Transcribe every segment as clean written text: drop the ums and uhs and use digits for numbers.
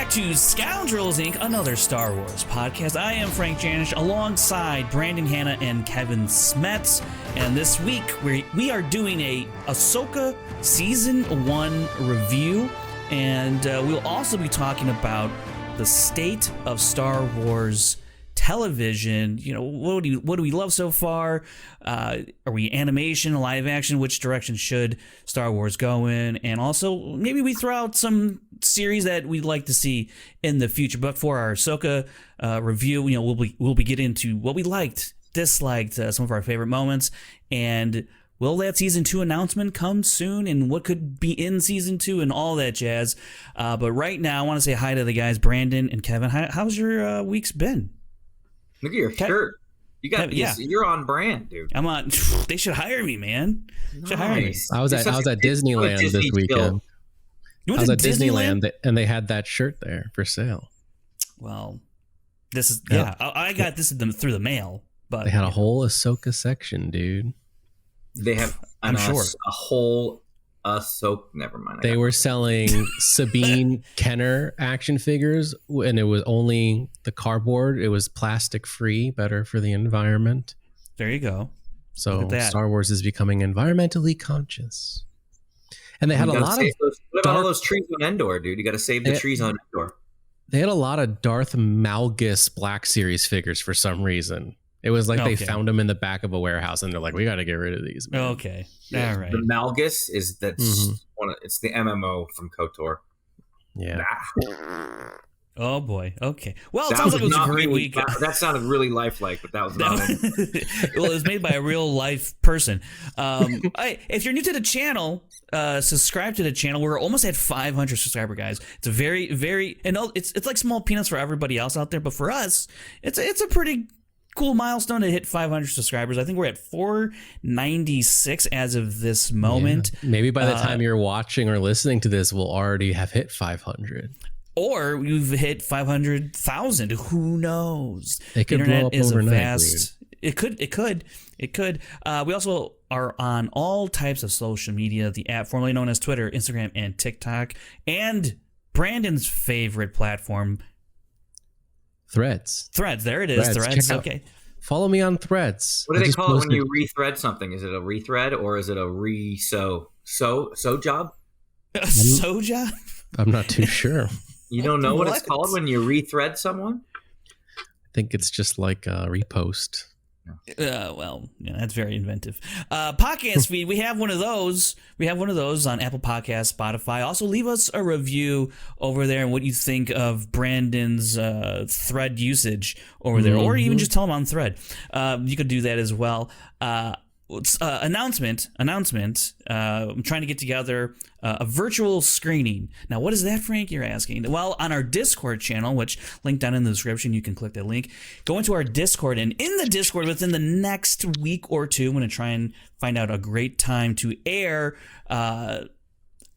back to Scoundrels, Inc., another Star Wars podcast. I am Frank Janish, alongside Brandon Hanna and Kevin Smets. And this week, we are doing a Ahsoka Season 1 review. And we'll also be talking about the state of Star Wars television. You know, what do we love so far? Are we animation, live action? Which direction should Star Wars go in? And also, maybe we throw out some series that we'd like to see in the future. But for our Ahsoka review, you know, we'll be getting into what we liked, disliked, some of our favorite moments, and will that season 2 announcement come soon, and what could be in season 2 and all that jazz. But right now, I want to say hi to the guys, Brandon and Kevin. How's your weeks been? Look at your shirt. You got You're on brand, dude. I'm on. They should hire me, man. Should hire me. I was at Disneyland this weekend. I was at Disneyland and they had that shirt there for sale. Well, this is I got this through the mail, but they had a whole Ahsoka section, dude. They have a whole Ahsoka. Never mind. They were selling Sabine Kenner action figures, and it was only the cardboard. It was plastic free, better for the environment. There you go. So Star Wars is becoming environmentally conscious. And they had a lot of... What about all those trees on Endor, dude? You got to save the trees on Endor. They had a lot of Darth Malgus Black Series figures for some reason. It was like they found them in the back of a warehouse, and they're like, "We got to get rid of these." Man. Okay, all right. The Malgus is it's the MMO from KOTOR. Yeah. Oh boy. Okay. Well, it sounds like it was a great week. That sounded really lifelike, but that was not it. Well, it was made by a real life person. If you're new to the channel, subscribe to the channel. We're almost at 500 subscriber, guys. It's a very, very, and it's like small peanuts for everybody else out there, but for us, it's a pretty cool milestone to hit 500 subscribers. I think we're at 496 as of this moment. Yeah. Maybe by the time you're watching or listening to this, we'll already have hit 500. Or we've hit 500,000. Who knows? It could blow up overnight. It could. We also are on all types of social media. The app formerly known as Twitter, Instagram, and TikTok, and Brandon's favorite platform, Threads. There it is. Threads. Okay. Follow me on Threads. What do they call it when you rethread something? Is it a rethread or is it a re-sew? Sew job? A sew job? I'm not too sure. You don't know what it's called when you rethread someone? I think it's just like a repost. Well, yeah, that's very inventive. Podcast feed, we have one of those. We have one of those on Apple Podcasts, Spotify. Also, leave us a review over there and what you think of Brandon's thread usage over there, or even just tell him on Thread. You could do that as well. Announcement. I'm trying to get together a virtual screening. Now, what is that, Frank? You're asking. Well, on our Discord channel, which linked down in the description, you can click that link. Go into our Discord, and in the Discord, within the next week or two, I'm going to try and find out a great time to air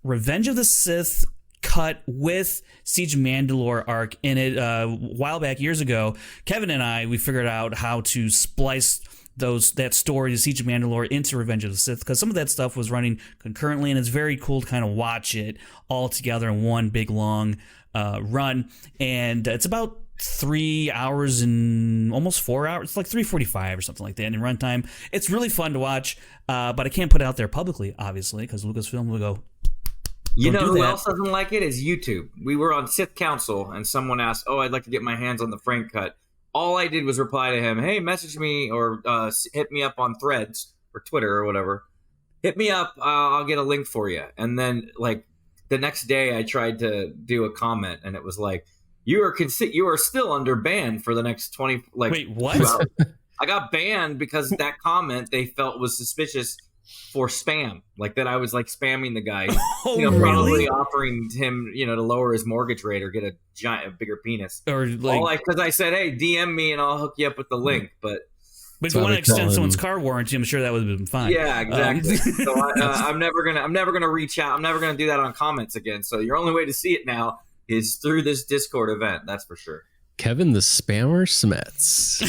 Revenge of the Sith cut with Siege of Mandalore arc in it. A while back, years ago, Kevin and I, we figured out how to splice that story, the Siege of Mandalore, into Revenge of the Sith, because some of that stuff was running concurrently, and it's very cool to kind of watch it all together in one big long run. And it's about 3 hours and almost 4 hours. It's like 3:45 or something like that in runtime. It's really fun to watch, but I can't put it out there publicly, obviously, because Lucasfilm will go. You know who else doesn't like it is YouTube. We were on Sith Council, and someone asked, I'd like to get my hands on the Frank cut. All I did was reply to him, hey, message me or hit me up on Threads or Twitter or whatever. Hit me up. I'll get a link for you. And then, like, the next day I tried to do a comment, and it was like, you are still under ban for the next 20, like, wait, what? hours. I got banned because that comment they felt was suspicious for spam, like that I was like spamming the guy, probably offering him, to lower his mortgage rate or get a bigger penis, or like because I said, hey, DM me and I'll hook you up with the link. But if you want to extend someone's car warranty, I'm sure that would have been fine. Yeah, exactly. So I'm never gonna reach out. I'm never gonna do that on comments again. So your only way to see it now is through this Discord event. That's for sure. Kevin the Spammer Smets.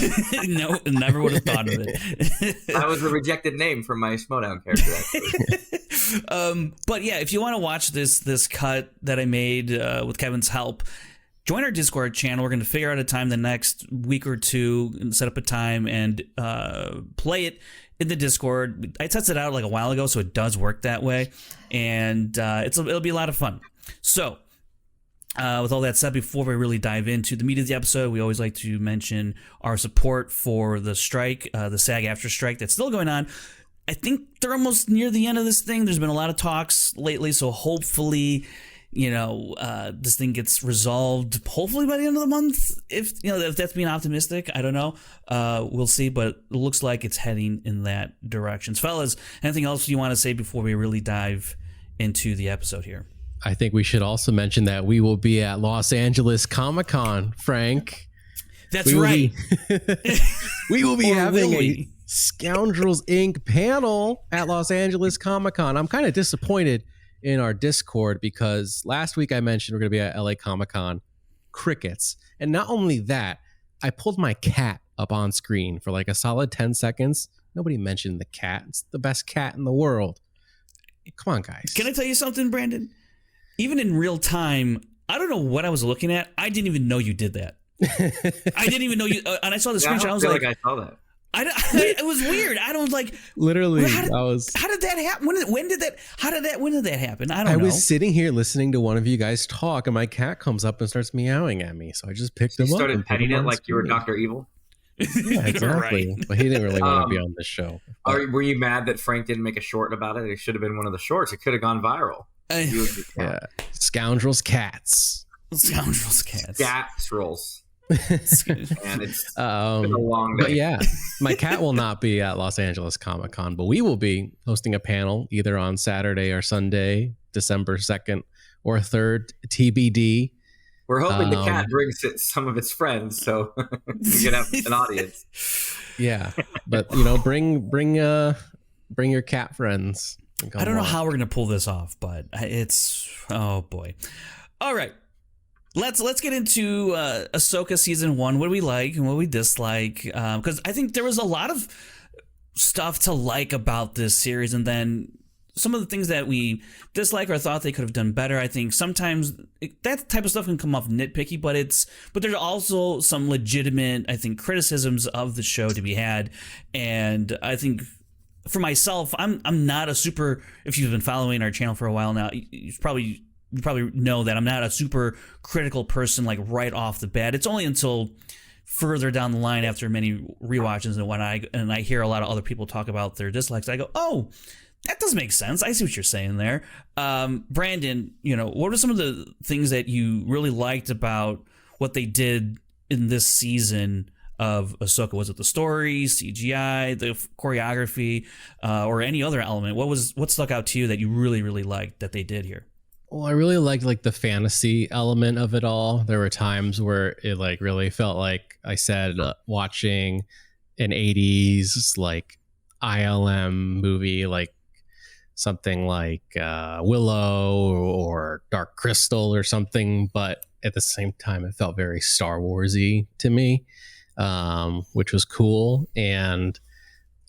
No, never would have thought of it. That was a rejected name from my Schmodown character, actually. But yeah, if you want to watch this cut that I made with Kevin's help, join our Discord channel. We're going to figure out a time the next week or two and set up a time and play it in the Discord. I tested it out like a while ago, so it does work that way, and it'll be a lot of fun. So, with all that said, before we really dive into the meat of the episode, we always like to mention our support for the strike, the SAG-AFTRA strike that's still going on. I think they're almost near the end of this thing. There's been a lot of talks lately, so hopefully, this thing gets resolved. Hopefully by the end of the month. If that's being optimistic, I don't know. We'll see, but it looks like it's heading in that direction. Fellas, anything else you want to say before we really dive into the episode here? I think we should also mention that we will be at Los Angeles Comic-Con, Frank. That's right. We will be having a Scoundrels Inc. panel at Los Angeles Comic-Con. I'm kind of disappointed in our Discord because last week I mentioned we're going to be at LA Comic-Con. Crickets. And not only that, I pulled my cat up on screen for like a solid 10 seconds. Nobody mentioned the cat. It's the best cat in the world. Come on, guys. Can I tell you something, Brandon? Even in real time, I don't know what I was looking at. I didn't even know you did that. I didn't even know you. And I saw the screenshot. I was like, I saw that. It was weird. I was like, literally, how did that happen? When did that happen? I don't know. I was sitting here listening to one of you guys talk, and my cat comes up and starts meowing at me. So I just picked him up. You started petting it like you were Dr. Evil. Yeah, exactly. Right. But he didn't really want to be on this show. Were you mad that Frank didn't make a short about it? It should have been one of the shorts. It could have gone viral. Yeah. Scoundrels cats. Scoundrels cats. Scoundrels. And it's been a long day. But yeah, my cat will not be at Los Angeles Comic-Con, but we will be hosting a panel either on Saturday or Sunday, December 2nd or 3rd, TBD. We're hoping the cat brings some of its friends, so you can have an audience. Yeah, but bring your cat friends. I don't know how we're gonna pull this off, but oh boy. All right, let's get into Ahsoka season 1. What do we like and what we dislike? Because I think there was a lot of stuff to like about this series, and then some of the things that we dislike or thought they could have done better. I think sometimes that type of stuff can come off nitpicky, but there's also some legitimate, I think, criticisms of the show to be had. And I think for myself, I'm not a super, if you've been following our channel for a while now, you probably know that I'm not a super critical person, like right off the bat. It's only until further down the line after many rewatches and I hear a lot of other people talk about their dislikes, I go, oh, that does make sense. I see what you're saying there. Brandon, what are some of the things that you really liked about what they did in this season of Ahsoka? Was it the story, CGI, the choreography, or any other element? What stuck out to you that you really, really liked that they did here? Well, I really liked the fantasy element of it all. There were times where it really felt like I said watching an 80s ILM movie, something like Willow or Dark Crystal or something, but at the same time it felt very Star Wars-y to me, which was cool. And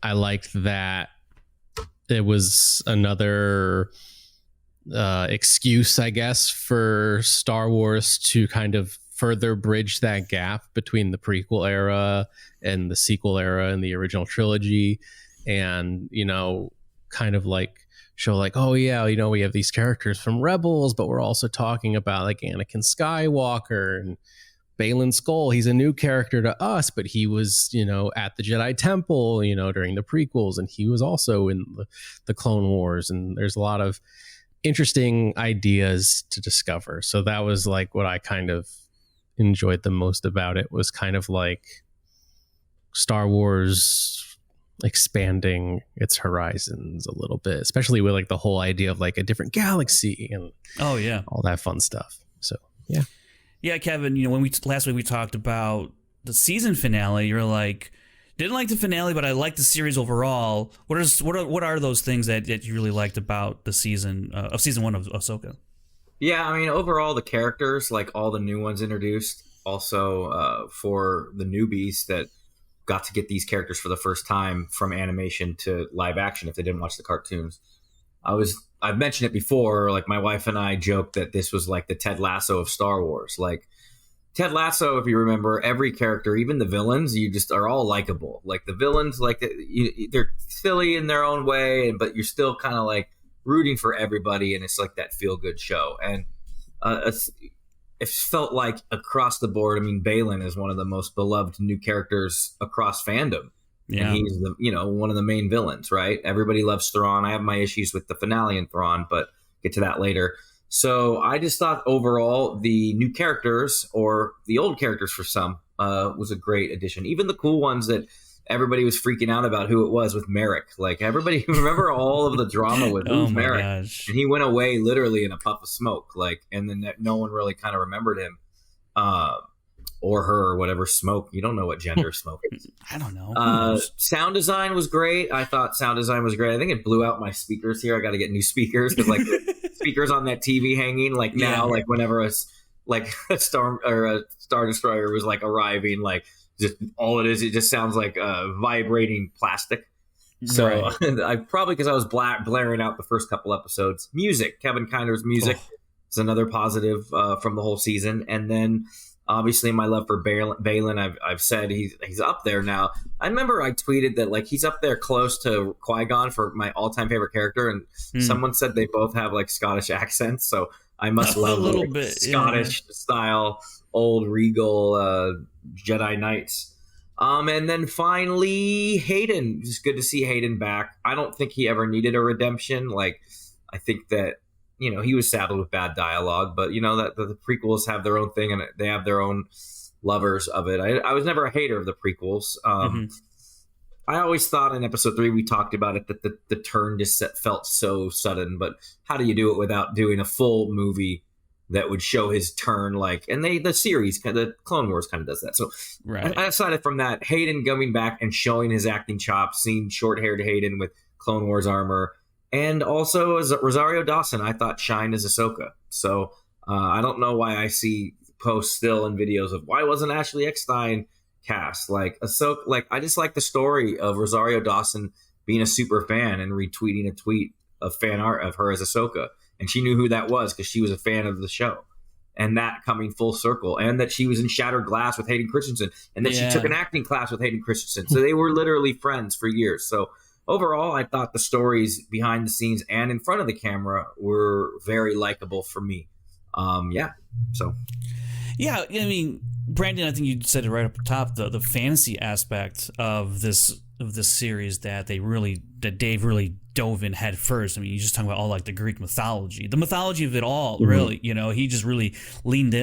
I liked that it was another excuse, I guess, for Star Wars to kind of further bridge that gap between the prequel era and the sequel era and the original trilogy, and kind of show oh yeah, we have these characters from Rebels, but we're also talking about Anakin Skywalker and Baylan Skoll. He's a new character to us, but he was at the Jedi Temple during the prequels, and he was also in the Clone Wars, and there's a lot of interesting ideas to discover. So that was what I kind of enjoyed the most about it, was kind of Star Wars expanding its horizons a little bit, especially with the whole idea of a different galaxy and all that fun stuff. So yeah, Kevin, when last week we talked about the season finale, you're didn't like the finale, but I liked the series overall. What are those things that you really liked about the season of season 1 of Ahsoka? Yeah, I mean, overall the characters, all the new ones introduced, also for the newbies that got to get these characters for the first time from animation to live action if they didn't watch the cartoons. I've mentioned it before, my wife and I joked that this was the Ted Lasso of Star Wars. Ted Lasso, if you remember, every character, even the villains, you just are all likable. Like the villains, like they're silly in their own way, but you're still kind of like rooting for everybody, and it's like that feel good show. And it felt like across the board. I mean, Balin is one of the most beloved new characters across fandom. Yeah. And he's one of the main villains, right? Everybody loves Thrawn. I have my issues with the finale in Thrawn, but get to that later. So I just thought overall the new characters, or the old characters for some, was a great addition. Even the cool ones that everybody was freaking out about who it was with Merrick. Like everybody remember all of the drama with Merrick. Gosh. And he went away literally in a puff of smoke. Like, and then no one really kind of remembered him. Or her, or whatever smoke. You don't know what gender smoke is. I don't know. Sound design was great. I thought sound design was great. I think it blew out my speakers here. I got to get new speakers because like speakers on that TV hanging. Like now, like whenever a Star Destroyer was like arriving, like just all it is, it just sounds like vibrating plastic. So right. I probably because I was blaring out the first couple episodes. Music, Kevin Kinder's music is another positive from the whole season, and then. Obviously, my love for Balin, I've said he's up there now. I remember I tweeted that like he's up there close to Qui-Gon for my all-time favorite character, and someone said they both have like Scottish accents, so I must love a little bit Scottish style, old regal Jedi Knights. And then finally, Hayden. It's good to see Hayden back. I don't think he ever needed a redemption. Like, I think that. He was saddled with bad dialogue, but that the prequels have their own thing and they have their own lovers of it. I was never a hater of the prequels. I always thought in episode 3 we talked about it that the turn just felt so sudden. But how do you do it without doing a full movie that would show his turn? Like, and the series, the Clone Wars, kind of does that. So, right. Aside from that, Hayden coming back and showing his acting chops, seeing short-haired Hayden with Clone Wars armor. And also, as Rosario Dawson, I thought shined as Ahsoka. So I don't know why I see posts still and videos of why wasn't Ashley Eckstein cast? Like Ahsoka, like I just like the story of Rosario Dawson being a super fan and retweeting a tweet of fan art of her as Ahsoka, and she knew who that was because she was a fan of the show, and that coming full circle, and that she was in Shattered Glass with Hayden Christensen, and that she took an acting class with Hayden Christensen, so they were literally friends for years. So. Overall, I thought the stories behind the scenes and in front of the camera were very likable for me. Yeah, I mean, Brandon, I think you said it right up top. The fantasy aspect of this series that Dave really dove in head first. I mean, you just talking about all like the Greek mythology, the mythology of it all. Mm-hmm. Really, he just really leaned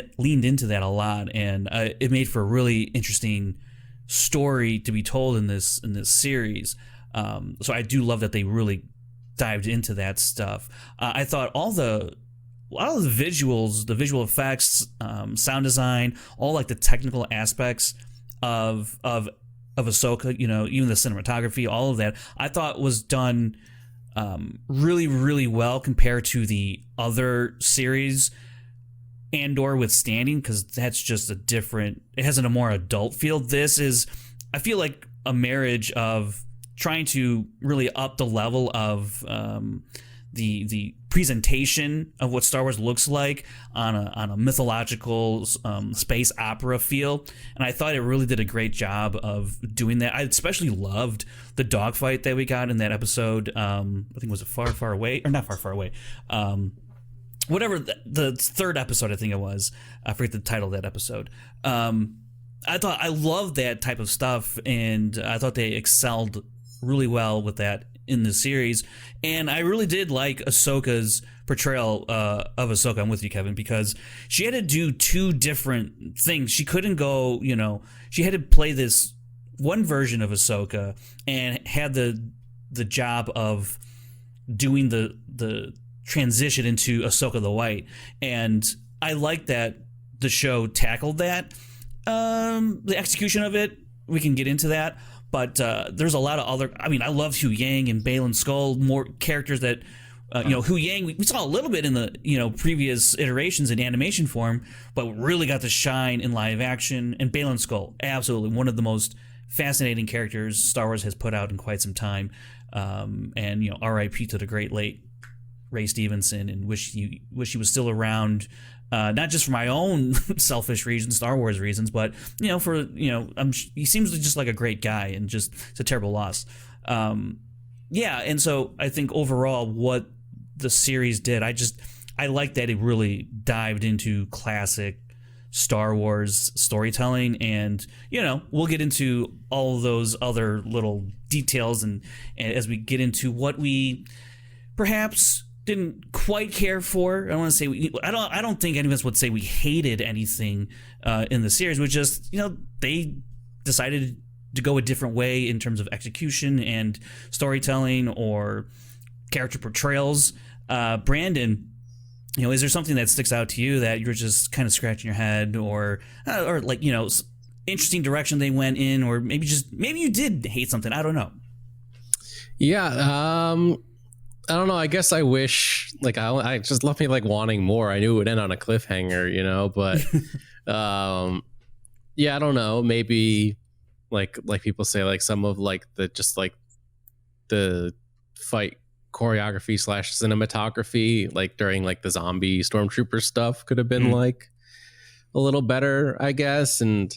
into that a lot, and it made for a really interesting story to be told in this series. So I do love that they really dived into that stuff. I thought a lot of the visuals, the visual effects, sound design, all like the technical aspects of Ahsoka, even the cinematography, all of that, I thought was done really, really well compared to the other series, Andor withstanding, because that's just it has a more adult feel. This is, I feel like a marriage of trying to really up the level of the presentation of what Star Wars looks like on a mythological space opera feel, and I thought it really did a great job of doing that. I especially loved the dogfight that we got in that episode. I think was it Far, Far Away, or not Far, Far Away. Whatever the third episode, I think it was. I forget the title of that episode. I loved that type of stuff, and I thought they excelled really well with that in the series. And I really did like Ahsoka's portrayal of Ahsoka. I'm with you, Kevin, because she had to do two different things. She couldn't go, she had to play this one version of Ahsoka and had the job of doing the transition into Ahsoka the White. And I like that the show tackled that. The execution of it, we can get into that. But there's a lot of other. I mean, I love Hu Yang and Baylan Skoll, more characters that, Hu Yang. We saw a little bit in the previous iterations in animation form, but really got to shine in live action. And Baylan Skoll, absolutely one of the most fascinating characters Star Wars has put out in quite some time. And R.I.P. to the great late Ray Stevenson, and wish he was still around not just for my own selfish reasons, Star Wars reasons, but he seems just like a great guy, and just it's a terrible loss. And so I think overall what the series did, I like that it really dived into classic Star Wars storytelling, and we'll get into all of those other little details and as we get into what we perhaps didn't quite care for. I don't want to say I don't think any of us would say we hated anything in the series. We just they decided to go a different way in terms of execution and storytelling or character portrayals. Brandon, is there something that sticks out to you that you're just kind of scratching your head, or like interesting direction they went in, or maybe you did hate something? I don't know. Yeah, I don't know. I guess I wish I just left me wanting more. I knew it would end on a cliffhanger, but I don't know. Maybe like people say some of the fight choreography / cinematography during the zombie stormtrooper stuff could have been a little better, I guess. And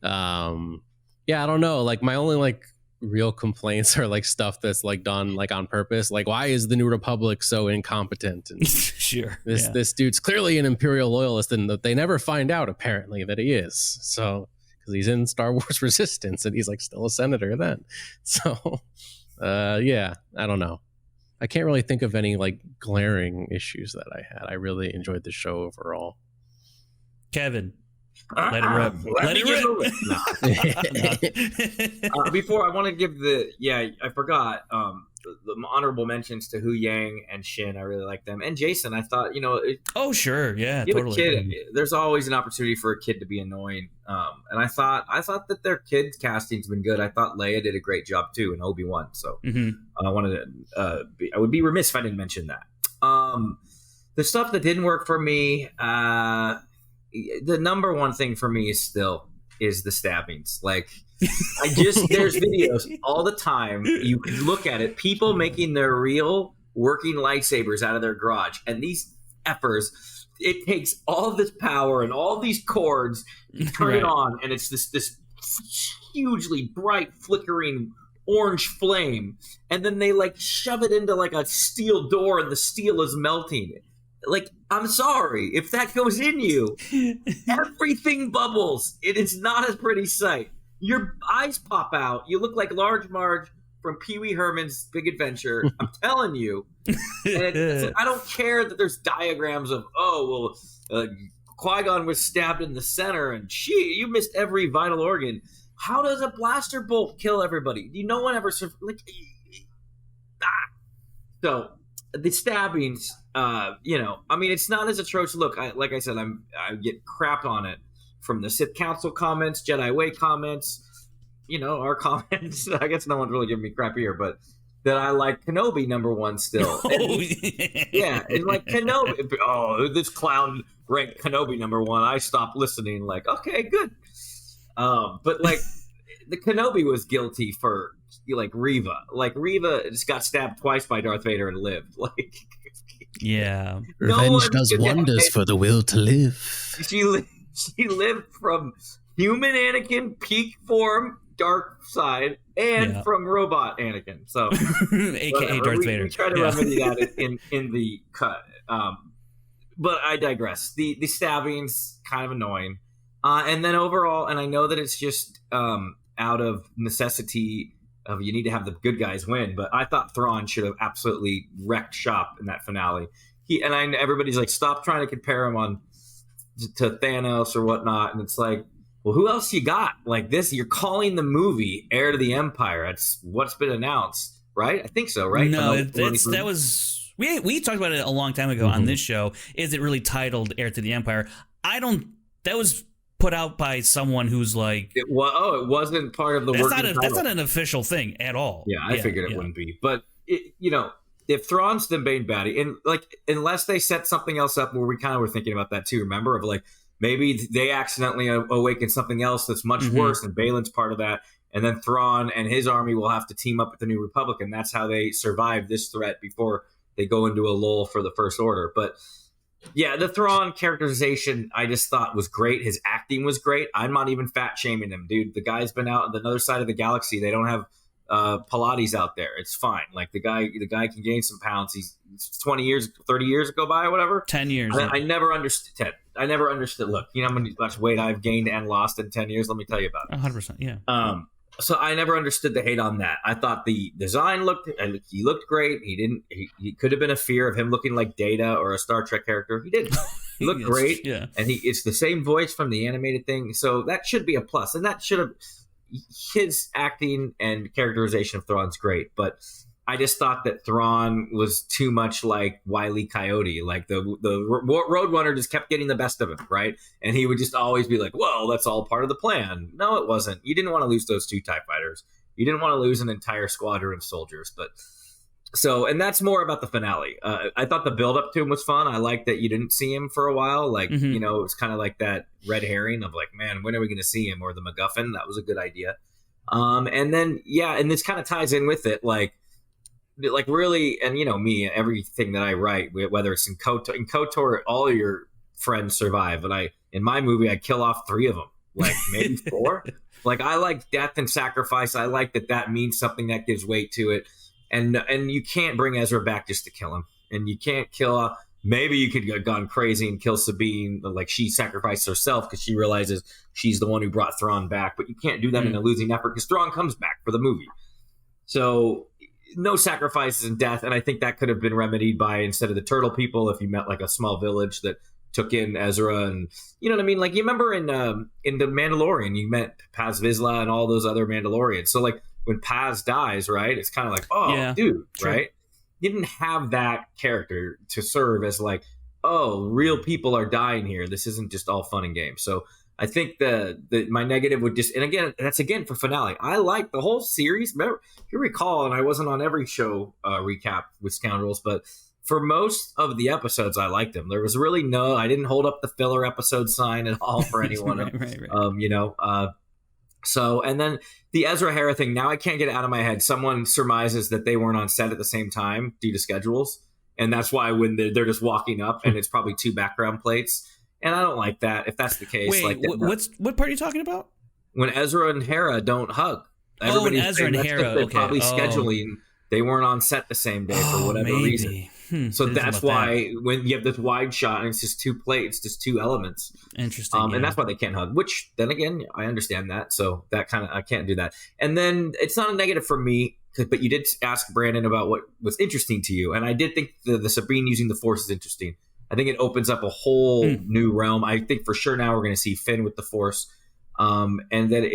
I don't know, my only real complaints are stuff that's done on purpose. Why is the New Republic so incompetent? And sure, this dude's clearly an Imperial loyalist, and they never find out apparently that he is, so because he's in Star Wars Resistance and he's still a senator then. So I don't know. I can't really think of any glaring issues that I had. I really enjoyed the show overall. Kevin, let it rip. Let it rip. Before, I want to give I forgot the honorable mentions to Hu Yang and Shin. I really like them. And Jason, I thought, oh, sure. Yeah, you totally. Have a kid, there's always an opportunity for a kid to be annoying. And I thought that their kids casting's been good. I thought Leia did a great job too, and Obi-Wan. So I wanted to, I would be remiss if I didn't mention that. The stuff that didn't work for me, the number one thing for me is the stabbings. There's videos all the time. You can look at it. People making their real working lightsabers out of their garage. And these effers, it takes all of this power and all these cords. You turn it on, and it's this hugely bright, flickering orange flame. And then they shove it into a steel door, and the steel is melting. I'm sorry, if that goes in you, everything bubbles. It is not a pretty sight. Your eyes pop out. You look like Large Marge from Pee Wee Herman's Big Adventure. I'm telling you. And I don't care that there's diagrams of, Qui-Gon was stabbed in the center, and you missed every vital organ. How does a blaster bolt kill everybody? No one ever So the stabbings, it's not as atrocious. Look, like I said, I get crapped on it from the Sith Council comments, Jedi Way comments, our comments. I guess no one's really giving me crap here, but that I like Kenobi #1 still. And Kenobi. This clown ranked Kenobi #1. I stopped listening. Okay, good. But the Kenobi was guilty for Reva. Reva just got stabbed twice by Darth Vader and lived. Yeah. Revenge does wonders for the will to live. She lived from human Anakin, peak form, dark side, and from robot Anakin. So, AKA Darth Vader. We try to remedy that in the cut. But I digress. The stabbing's kind of annoying. And then overall, and I know that it's just out of necessity of you need to have the good guys win, but I thought Thrawn should have absolutely wrecked shop in that finale. Everybody's stop trying to compare him to Thanos or whatnot, and it's well, who else you got? This, you're calling the movie Heir to the Empire. That's what's been announced, right? I think so, right? No, that was we talked about it a long time ago on this show. Is it really titled Heir to the Empire? That was put out by someone who's it wasn't part of the working title. That's not an official thing at all. Yeah, I figured it wouldn't be. But if Thrawn's the main baddie, and unless they set something else up where we kind of were thinking about that too, remember, of maybe they accidentally awaken something else that's much worse, and Balin's part of that, and then Thrawn and his army will have to team up with the New Republic, and that's how they survive this threat before they go into a lull for the First Order. But Yeah, the Thrawn characterization I just thought was great. His acting was great. I'm not even fat shaming him, dude. The guy's been out on the other side of the galaxy. They don't have Pilates out there. It's fine. Like the guy can gain some pounds. He's 20 years, 30 years go by or whatever. 10 years. I never understood. 10. I never understood. Look, you know how much weight I've gained and lost in 10 years? Let me tell you about it. 100%. Yeah. So I never understood the hate on that. I thought the design he looked great. He could have been a fear of him looking like Data or a Star Trek character. He didn't. He looked great. Yeah. And it's the same voice from the animated thing. So that should be a plus. And that should have, his acting and characterization of Thrawn's great. But I just thought that Thrawn was too much like Wile E. Coyote. Like the Roadrunner just kept getting the best of him, right? And he would just always be like, well, that's all part of the plan. No, it wasn't. You didn't want to lose those 2 TIE fighters. You didn't want to lose an entire squadron of soldiers. And that's more about the finale. I thought the build up to him was fun. I liked that you didn't see him for a while. Like, you know, it was kind of like that red herring of like, man, when are we going to see him? Or the MacGuffin. That was a good idea. And then, yeah, and this kind of ties in with it. Like really, and you know me, everything that I write, whether it's in KOTOR, all of your friends survive, and in my movie I kill off 3 of them, like maybe 4. Like I like death and sacrifice. I like that means something, that gives weight to it, and you can't bring Ezra back just to kill him, and you can't kill. Maybe you could have gone crazy and kill Sabine, like she sacrificed herself because she realizes she's the one who brought Thrawn back, but you can't do that in a losing effort because Thrawn comes back for the movie, so. No sacrifices and death, and I think that could have been remedied by, instead of the turtle people, if you met like a small village that took in Ezra, and you know what I mean. Like you remember in the Mandalorian, you met Paz Vizsla and all those other Mandalorians. So like when Paz dies, right? It's kind of like, oh, yeah, dude, true. Right? You didn't have that character to serve as like, oh, real people are dying here. This isn't just all fun and games. So. I think my negative would just, and again, that's again for finale. I like the whole series. Remember, if you recall, and I wasn't on every show recap with Scoundrels, but for most of the episodes, I liked them. There was really I didn't hold up the filler episode sign at all for anyone. right. You know, so, and then the Ezra Hera thing, now I can't get it out of my head. Someone surmises that they weren't on set at the same time due to schedules. And that's why when they're just walking up and it's probably 2 background plates. And I don't like that. If that's the case, wait, like what part are you talking about? When Ezra and Hera don't hug. When Ezra and Hera, they're probably scheduling. They weren't on set the same day for whatever reason. So that's why when you have this wide shot and it's just 2 plates, just 2 elements. Interesting. And that's why they can't hug. Which then again, I understand that. So that I can't do that. And then it's not a negative for me. But you did ask Brandon about what was interesting to you, and I did think the Sabine using the Force is interesting. I think it opens up a whole new realm. I think for sure now we're going to see Finn with the Force. And then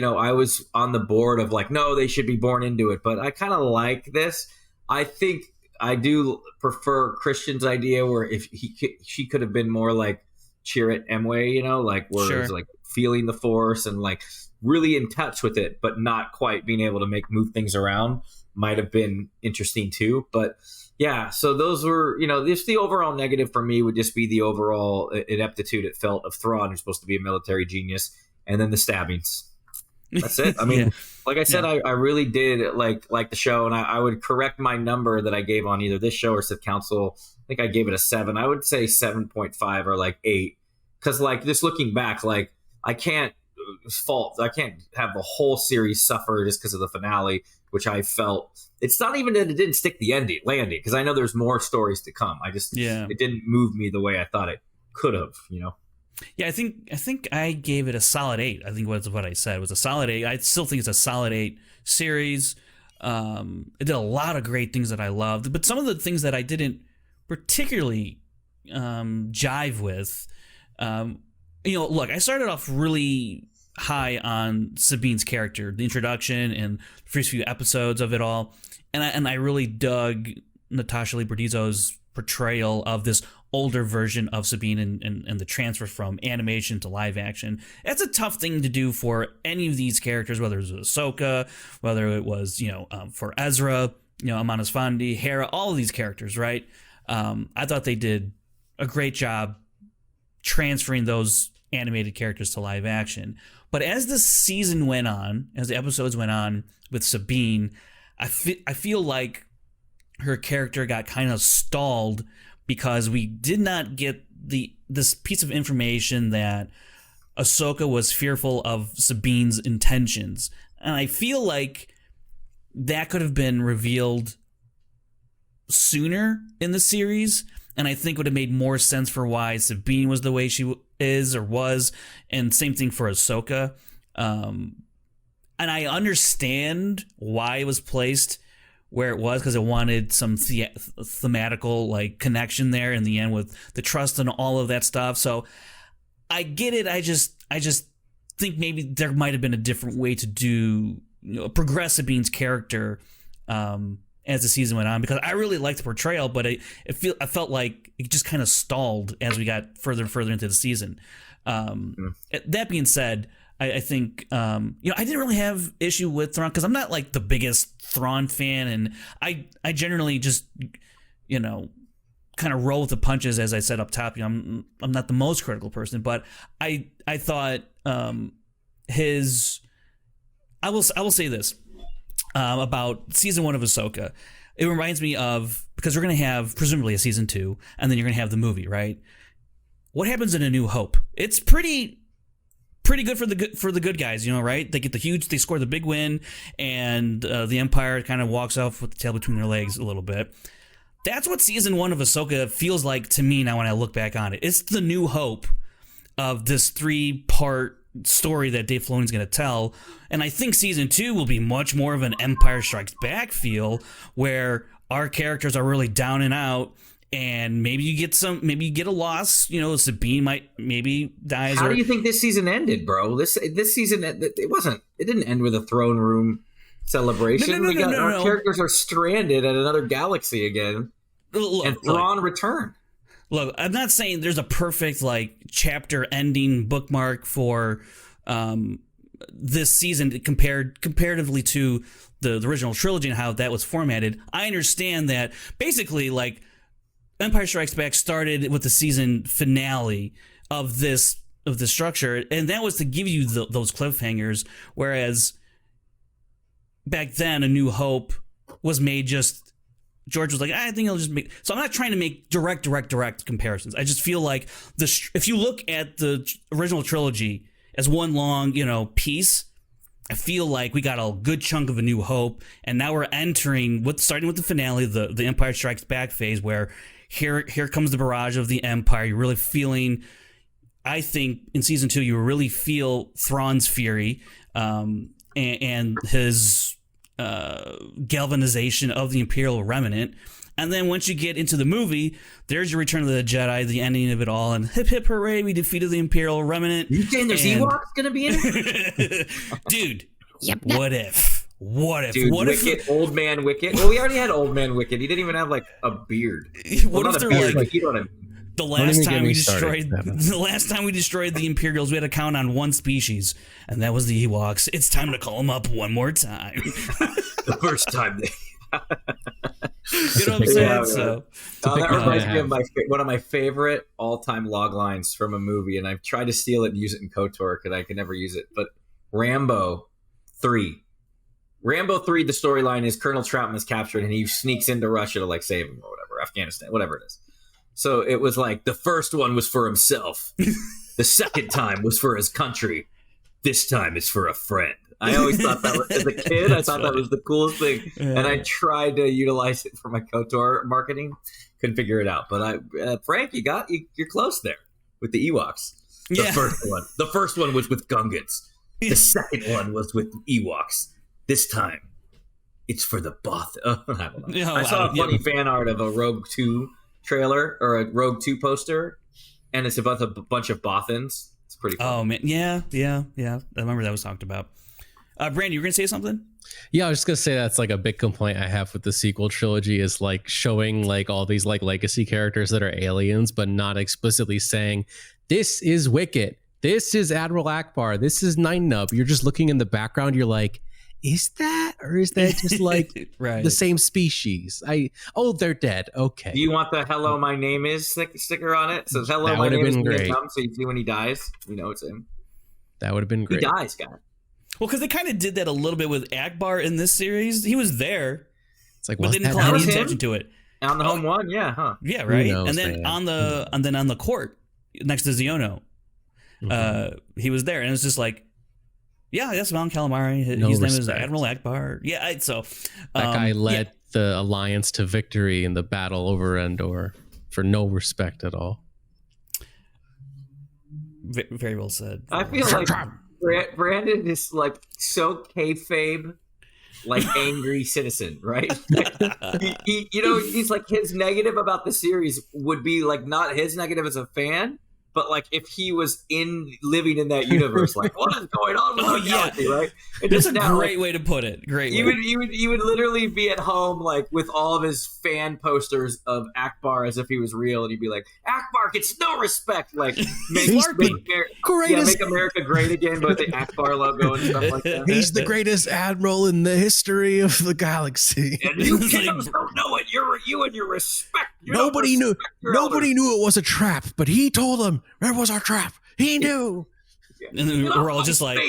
I was on the board of like, no, they should be born into it. But I kind of like this. I think I do prefer Christian's idea where if she could have been more like Chirrut Emwe, you know, like where it was like feeling the Force and like really in touch with it, but not quite being able to move things around might have been interesting too. But yeah, so those were, just the overall negative for me would just be the overall ineptitude it felt of Thrawn, who's supposed to be a military genius, and then the stabbings. That's it. I mean, like I said, I really did like the show, and I would correct my number that I gave on either this show or Sith Council. I think I gave it a 7. I would say 7.5 or like 8, because like just looking back, like I can't have the whole series suffer just because of the finale, which I felt. It's not even that it didn't stick the landing, because I know there's more stories to come. It didn't move me the way I thought it could have, Yeah, I think I gave it a solid 8. I think was what I said. It was a solid 8. I still think it's a solid 8 series. It did a lot of great things that I loved, but some of the things that I didn't particularly jive with. Look, I started off really high on Sabine's character, the introduction and the first few episodes of it all, and I really dug Natasha Leigh Bordizzo's portrayal of this older version of Sabine and the transfer from animation to live action. It's a tough thing to do for any of these characters, whether it was Ahsoka, whether it was for Ezra, Amon Esfandi, Hera, all of these characters, right? I thought they did a great job transferring those animated characters to live action. But as the season went on, as the episodes went on with Sabine, I feel like her character got kind of stalled because we did not get this piece of information that Ahsoka was fearful of Sabine's intentions. And I feel like that could have been revealed sooner in the series, and I think would have made more sense for why Sabine was the way she is or was, and same thing for Ahsoka. And I understand why it was placed where it was, because it wanted some thematical like connection there in the end with the trust and all of that stuff. So I get it. I just think maybe there might have been a different way to do, progress Sabine's character as the season went on, because I really liked the portrayal, but I felt like it just kind of stalled as we got further and further into the season. That being said, I think I didn't really have issue with Thrawn, because I'm not like the biggest Thrawn fan, and I generally just kind of roll with the punches, as I said up top. I'm not the most critical person, but I thought I will say this about season 1 of Ahsoka. It reminds me of, because we're going to have presumably a season 2, and then you're going to have the movie, right? What happens in A New Hope? It's pretty good for the good guys, right? They they score the big win, and the Empire kind of walks off with the tail between their legs a little bit. That's what season 1 of Ahsoka feels like to me now when I look back on it. It's the new hope of this 3-part story that Dave Filoni's going to tell, and I think season 2 will be much more of an Empire Strikes Back feel, where our characters are really down and out, and maybe you get a loss. Sabine maybe dies. How do you think this season ended, bro? This season, it didn't end with a throne room celebration. Our characters are stranded at another galaxy again, and Thrawn returned. Look, I'm not saying there's a perfect chapter ending bookmark for this season comparatively to the original trilogy and how that was formatted. I understand that basically Empire Strikes Back started with the season finale of this structure, and that was to give you those cliffhangers, whereas back then A New Hope was made just George was like, I think I'll just make. So I'm not trying to make direct comparisons. I just feel like if you look at the original trilogy as one long, piece, I feel like we got a good chunk of A New Hope, and now we're entering starting with the finale, the Empire Strikes Back phase, where here comes the barrage of the Empire. You're really feeling. I think in season 2 you really feel Thrawn's fury and his galvanization of the Imperial remnant. And then once you get into the movie, there's your Return of the Jedi, the ending of it all, and hip hip hooray, we defeated the Imperial remnant. You saying there's Ewoks gonna be in it? Dude, what if? Dude, what Wicket, if old man Wicket? Well, we already had old man Wicket. He didn't even have a beard. What if they're you know what I mean? The last time we destroyed the Imperials, we had to count on one species, and that was the Ewoks. It's time to call them up one more time. The first time they. You know what I'm saying? Yeah, so that reminds me of one of my favorite all-time log lines from a movie, and I've tried to steal it and use it in KOTOR because I could never use it. But Rambo 3, the storyline is Colonel Troutman is captured, and he sneaks into Russia to save him or whatever, Afghanistan, whatever it is. So it was the first one was for himself. The second time was for his country. This time is for a friend. I always thought that as a kid, I thought that was the coolest thing. Yeah. And I tried to utilize it for my KOTOR marketing. Couldn't figure it out. But Frank, you're close there with the Ewoks. The first one was with Gungans. The second one was with Ewoks. This time, it's for the Both. I don't know. I saw a funny fan art of a Rogue 2 trailer or a Rogue 2 poster, and it's about a bunch of Bothans. It's pretty cool. Oh man, yeah. I remember that was talked about. Brandon, you were gonna say something? Yeah, I was just gonna say that's a big complaint I have with the sequel trilogy is showing all these legacy characters that are aliens, but not explicitly saying this is Wicket, this is Admiral Akbar, this is Nine Nub. You're just looking in the background. You're like, is that, or is that just right. the same species? They're dead. Okay. Do you want the "Hello, my name is" sticker on it? It says "Hello, my name is" Vietnam, so you see when he dies, it's him. That would have been great. He dies, guy. Well, because they kind of did that a little bit with Akbar in this series. He was there, it's but they didn't call any attention to it. On the home one, yeah, huh? Yeah, right. knows, And then man? on the court next to Ziono, he was there, and it's just like, yeah, that's Mount Calamari. His name is Admiral Akbar. Yeah, so that guy led the Alliance to victory in the battle over Andor for no respect at all. Very well said. I feel like Brandon is like so kayfabe, like angry citizen, right? He's like, his negative about the series would be like not his negative as a fan, but like if he was living in that universe, like what is going on with the galaxy, right? And that's a great way to put it. Great. He would literally be at home like with all of his fan posters of Akbar as if he was real, and he'd be like, Akbar gets no respect, like make America great again, but the Akbar logo and stuff like that. He's the greatest admiral in the history of the galaxy. And you kiddos don't know it. You and your respect. Nobody knew it was a trap, but he told them it was our trap. He knew. And then we're all just like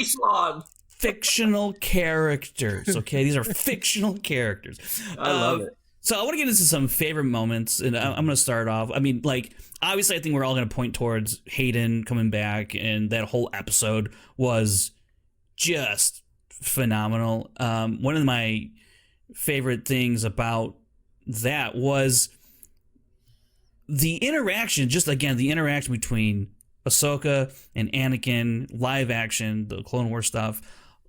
fictional characters. Okay, these are fictional characters. I love it. So I want to get into some favorite moments, and I'm going to start off. I mean, like, obviously, I think we're all going to point towards Hayden coming back, and that whole episode was just phenomenal. One of my favorite things about that was the interaction, the interaction between Ahsoka and Anakin, live action, the Clone Wars stuff.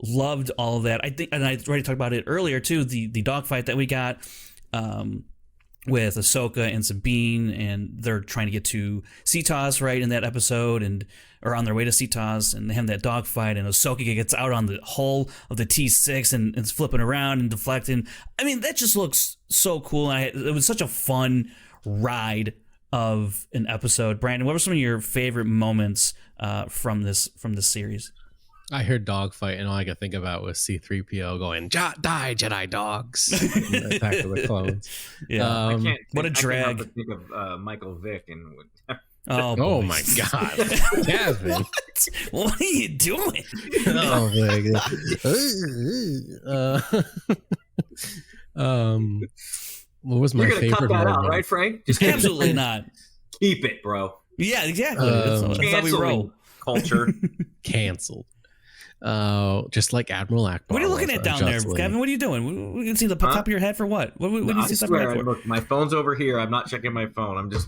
Loved all of that. I think, and I already talked about it earlier too, the dogfight that we got with Ahsoka and Sabine, and they're trying to get to Cetos, right, in that episode, or on their way to Cetos, and they have that dogfight, and Ahsoka gets out on the hull of the T6 and is flipping around and deflecting. I mean, that just looks so cool. And it was such a fun ride of an episode. Brandon, what were some of your favorite moments from this series? I heard dogfight, and all I could think about was C-3PO going, die, Jedi dogs. Attack of the Clones. Yeah. What a drag. I can't think of Michael Vick. Oh my God. Kevin. What are you doing? Oh my God. What was my favorite? You're going to cut that moment? out, right, Frank? Just absolutely not. Keep it, bro. Yeah, exactly. That's how we roll. Culture. Canceled. Just like Admiral Akbar. What are you looking at down there, Kevin? What are you doing? We can see the top of your head for what? What do you see the top of your head for? Look, my phone's over here. I'm not checking my phone. I'm just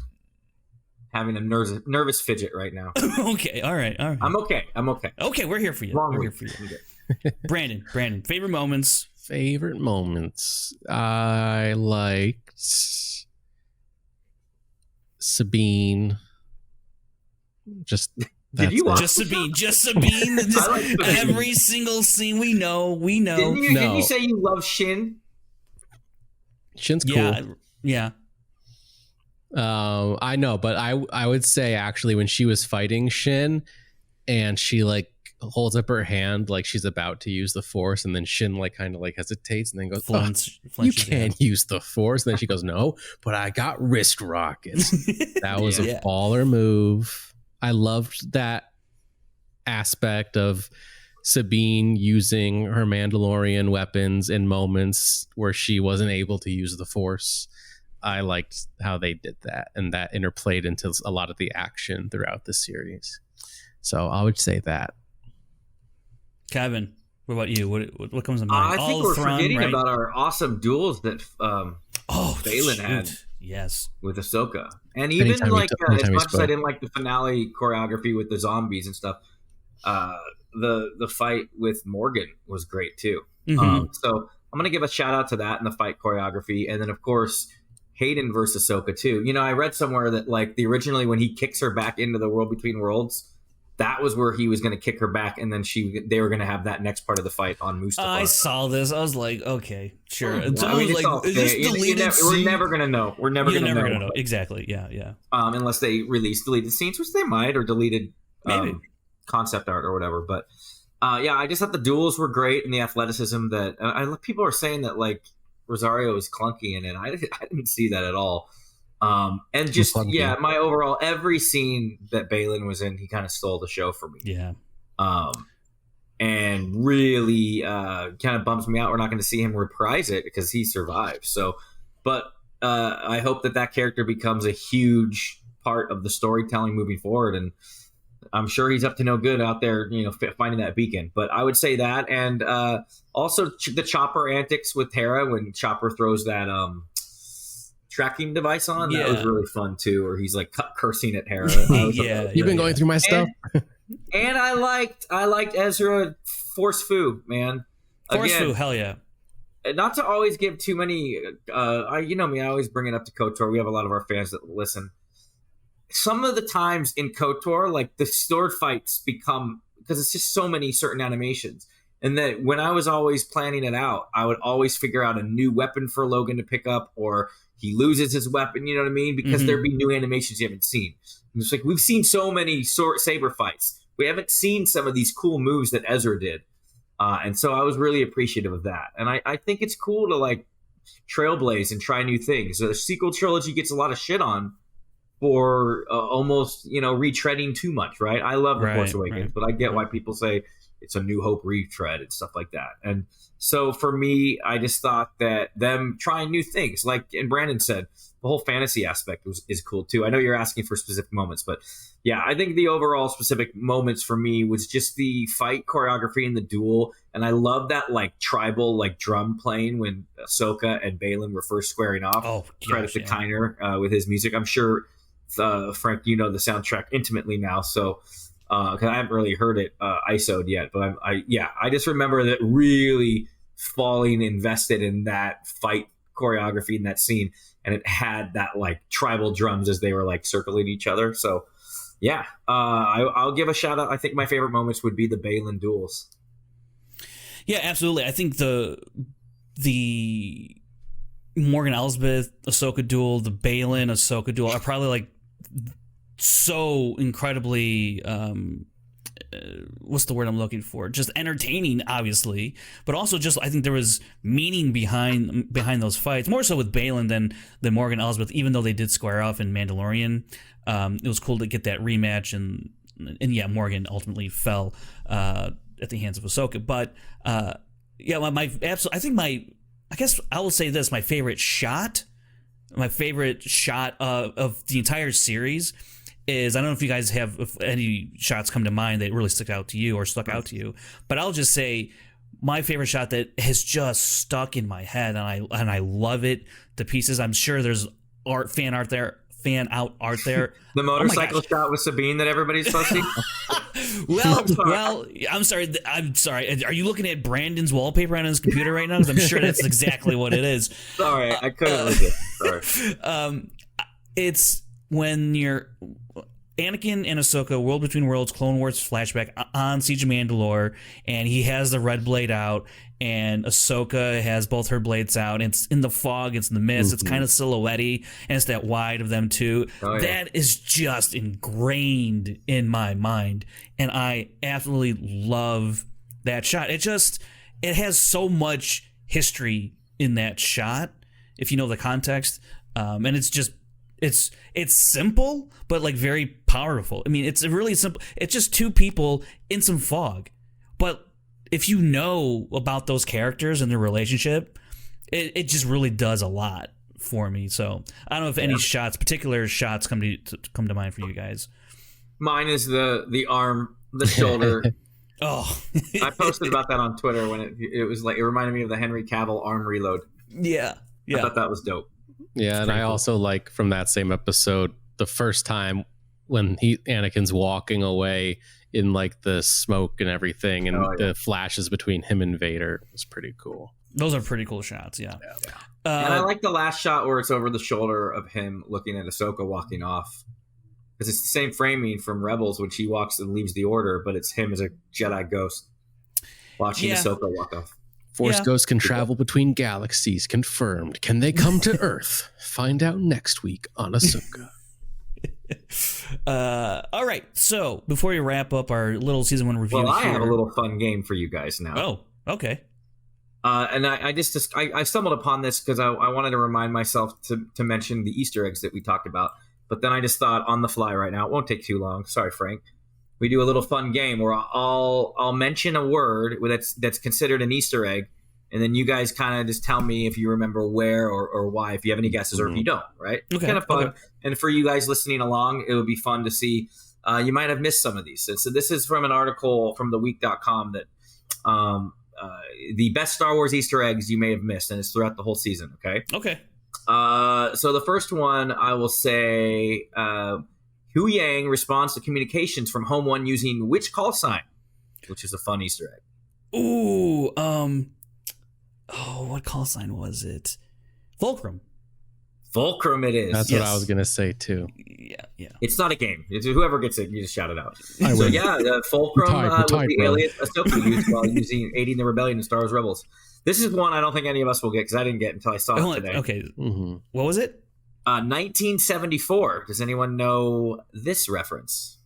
having a nervous fidget right now. Okay, all right. I'm okay. Okay, we're here for you. We're here for you. Brandon, favorite moments. I liked Sabine. Did you watch just Sabine? Every single scene we know. Didn't you say you love Shin? Shin's cool. Yeah. I know, but I would say actually when she was fighting Shin, and she like holds up her hand like she's about to use the Force, and then Shin like kind of like hesitates and then goes, "You can't use the Force." And then she goes, "No, but I got wrist rockets." That was a baller move. I loved that aspect of Sabine using her Mandalorian weapons in moments where she wasn't able to use the Force. I liked how they did that, and that interplayed into a lot of the action throughout the series. So I would say that. Kevin, what about you? What comes to mind? I think we're forgetting about our awesome duels that Balin had. Yes, with Ahsoka, and even as much as I didn't like the finale choreography with the zombies and stuff, the fight with Morgan was great too. Mm-hmm. So I'm gonna give a shout out to that and the fight choreography, and then of course Hayden versus Ahsoka too. You know, I read somewhere that like originally when he kicks her back into the world between worlds, that was where he was going to kick her back, and then they were going to have that next part of the fight on Mustafar. I saw this. I was like, okay, sure. Is this deleted scene? We're never going to know. We're never going to know. Exactly. Yeah. Unless they release deleted scenes, which they might, or deleted concept art or whatever. But I just thought the duels were great, and the athleticism that people are saying that like Rosario is clunky in it. I didn't see that at all. And just my overall every scene that Balin was in, he kind of stole the show for me. Yeah. And really kind of bums me out. We're not going to see him reprise it because he survived. So, but I hope that character becomes a huge part of the storytelling moving forward. And I'm sure he's up to no good out there, finding that beacon. But I would say that, and also the Chopper antics with Hera when Chopper throws that tracking device on. That was really fun too, where he's like cursing at Hera. You've been going through my stuff. And I liked Ezra Force Fu, man. Force Fu, hell yeah. Not to always give too many. You know me, I always bring it up to KOTOR. We have a lot of our fans that listen. Some of the times in KOTOR, like the sword fights become, because it's just so many certain animations. And that when I was always planning it out, I would always figure out a new weapon for Logan to pick up, or he loses his weapon, you know what I mean? Because there'd be new animations you haven't seen. And it's like, we've seen so many saber fights. We haven't seen some of these cool moves that Ezra did. And so I was really appreciative of that. And I think it's cool to like trailblaze and try new things. So the sequel trilogy gets a lot of shit on for almost, retreading too much, right? I love The Force Awakens, but I get why people say it's a New Hope retread and stuff like that. And so for me, I just thought that them trying new things, like, and Brandon said, the whole fantasy aspect is cool too. I know you're asking for specific moments, but yeah, I think the overall specific moments for me was just the fight choreography and the duel. And I love that like tribal like drum playing when Ahsoka and Balin were first squaring off. Oh, credit to Kiner with his music. I'm sure Frank, you know the soundtrack intimately now, so because I haven't really heard it ISO'd yet, but I just remember that really falling invested in that fight choreography in that scene, and it had that like tribal drums as they were like circling each other. So yeah, I'll give a shout out. I think my favorite moments would be the Balin duels. Yeah, absolutely. I think the Morgan Elsbeth Ahsoka duel, the Balin Ahsoka duel are probably like so incredibly what's the word I'm looking for? Just entertaining, obviously, but also just I think there was meaning behind those fights, more so with Balin than Morgan Elsbeth, even though they did square off in Mandalorian. It was cool to get that rematch, and yeah, Morgan ultimately fell at the hands of Ahsoka. But yeah, I guess I will say this: my favorite shot of the entire series is, I don't know if you guys have, if any shots come to mind that really stuck out to you, but I'll just say my favorite shot that has just stuck in my head, and I love it to pieces. I'm sure there's fan out art there. The motorcycle shot with Sabine that everybody's supposed to see. I'm sorry. Are you looking at Brandon's wallpaper on his computer right now? Because I'm sure that's exactly what it is. Sorry, I couldn't resist. Sorry. It's when you're Anakin and Ahsoka, World Between Worlds, Clone Wars flashback on Siege of Mandalore, and he has the red blade out, and Ahsoka has both her blades out, and it's in the fog, it's in the mist, it's kind of silhouette-y, and it's that wide of them too. Oh, yeah. That is just ingrained in my mind, and I absolutely love that shot. It has so much history in that shot, if you know the context, and it's simple, but like very powerful. I mean, it's really simple. It's just two people in some fog. But if you know about those characters and their relationship, it just really does a lot for me. So I don't know if any particular shots come to mind for you guys. Mine is the arm, the shoulder. Oh, I posted about that on Twitter when it was like, it reminded me of the Henry Cavill arm reload. Yeah. I thought that was dope. Yeah, and I also like from that same episode, the first time when Anakin's walking away in like the smoke and everything, and the flashes between him and Vader was pretty cool. Those are pretty cool shots, yeah. And I like the last shot where it's over the shoulder of him looking at Ahsoka walking off. Because it's the same framing from Rebels when she walks and leaves the Order, but it's him as a Jedi ghost watching Ahsoka walk off. Force ghosts can travel between galaxies. Confirmed. Can they come to Earth? Find out next week on Ahsoka. All right. So before we wrap up our little season 1 review, I have a little fun game for you guys now. Oh, okay. And I stumbled upon this because I wanted to remind myself to mention the Easter eggs that we talked about. But then I just thought on the fly right now, it won't take too long. Sorry, Frank. We do a little fun game where I'll mention a word that's considered an Easter egg, and then you guys kind of just tell me if you remember where or why, if you have any guesses or if you don't, right? Okay. It's kind of fun. Okay. And for you guys listening along, it would be fun to see. You might have missed some of these. So this is from an article from theweek.com that the best Star Wars Easter eggs you may have missed, and it's throughout the whole season, okay? Okay. So the first one, I will say, Hu Yang responds to communications from Home One using which call sign? Which is a fun Easter egg. Ooh, what call sign was it? Fulcrum. Fulcrum it is. That's what I was going to say, too. Yeah. It's not a game. It's whoever gets it, you just shout it out. I So win. yeah, Fulcrum was the bro. alias Ahsoka used while aiding the rebellion in Star Wars Rebels. This is one I don't think any of us will get because I didn't get until I saw it today. Okay. Mm-hmm. What was it? 1974. Does anyone know this reference?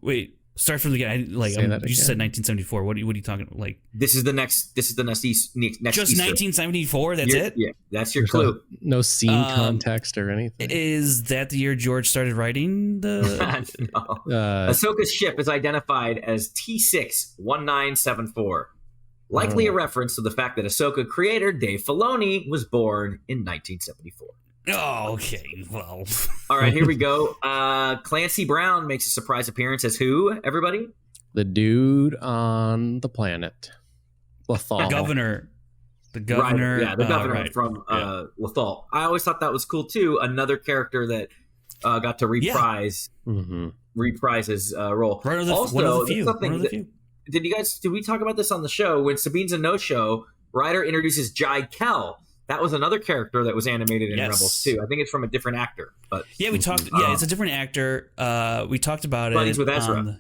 Wait, start from the beginning. You just said 1974. What are you talking about? Like, This is the next just Easter. 1974. That's it. Yeah, that's your clue. No scene context or anything. Is that the year George started writing the? No. Ahsoka's ship is identified as T61974. Likely a reference to the fact that Ahsoka creator Dave Filoni was born in 1974. Oh, okay. Well, All right, here we go. Clancy Brown makes a surprise appearance as who, everybody? The dude on the planet. Lothal. the governor. The governor. Right, yeah, the governor right. from Lothal. I always thought that was cool, too. Another character that got to reprise his role. One of the few. Did we talk about this on the show? When Sabine's a no-show, Ryder introduces Jai Kell. That was another character that was animated in Rebels too. I think it's from a different actor, but we talked. Yeah, it's a different actor. We talked about it. He's with Ezra.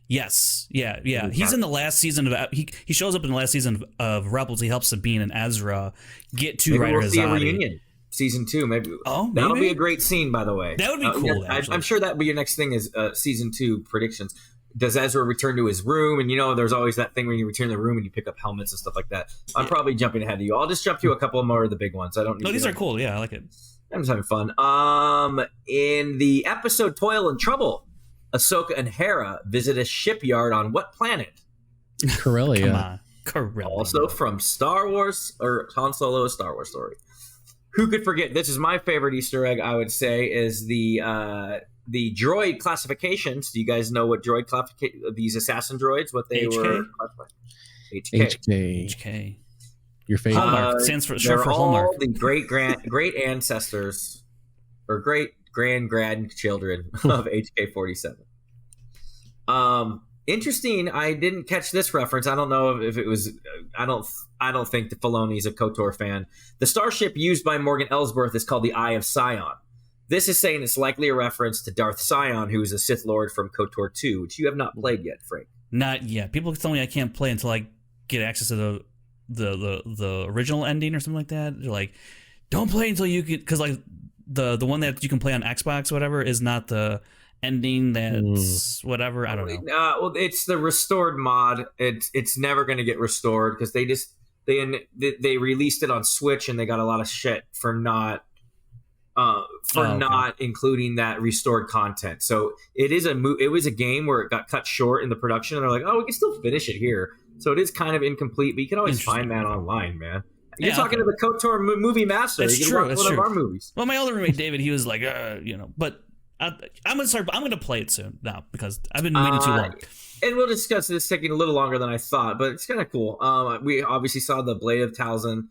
Yes, yeah. He's in the last season of. He shows up in the last season of Rebels. He helps Sabine and Ezra get to Ryder we'll see a Hazadi. Reunion season 2. Maybe. Oh, that'll be a great scene. By the way, that would be cool. I'm sure that would be your next thing is season 2 predictions. Does Ezra return to his room? And there's always that thing when you return to the room and you pick up helmets and stuff like that. I'm probably jumping ahead of you. I'll just jump to a couple more of the big ones. I don't. No, these are cool. Yeah, I like it. I'm just having fun. In the episode Toil and Trouble, Ahsoka and Hera visit a shipyard on what planet? Corellia. Come on, Corellia. Also from Star Wars or Han Solo, a Star Wars story. Who could forget? This is my favorite Easter egg. I would say is the droid classifications. Do you guys know what droid these assassin droids? What they were classified? HK. Your favorite. Hallmark stands for they're for all Hallmark. the great ancestors or great grandchildren of HK-47. Interesting. I didn't catch this reference. I don't know if it was. I don't think the Filoni's a KOTOR fan. The starship used by Morgan Elsbeth is called the Eye of Sion. This is saying it's likely a reference to Darth Sion, who is a Sith Lord from KOTOR 2, which you have not played yet, Frank. Not yet. People tell me I can't play until I get access to the original ending or something like that. They're like, don't play until you get, because like the one that you can play on Xbox or whatever is not the ending that's whatever. I don't know. Well, it's the restored mod. It's never going to get restored because they released it on Switch and they got a lot of shit for not including that restored content. So it was a game where it got cut short in the production, and they're like, oh, we can still finish it here. So it is kind of incomplete, but you can always find that online, man. You're talking to the KOTOR movie master. It's you can true. watch It's one true. of our movies. Well, my older roommate David, he was like, but I'm gonna play it soon now because I've been waiting too long. And we'll discuss this taking a little longer than I thought, but it's kind of cool. We obviously saw the Blade of Talzin.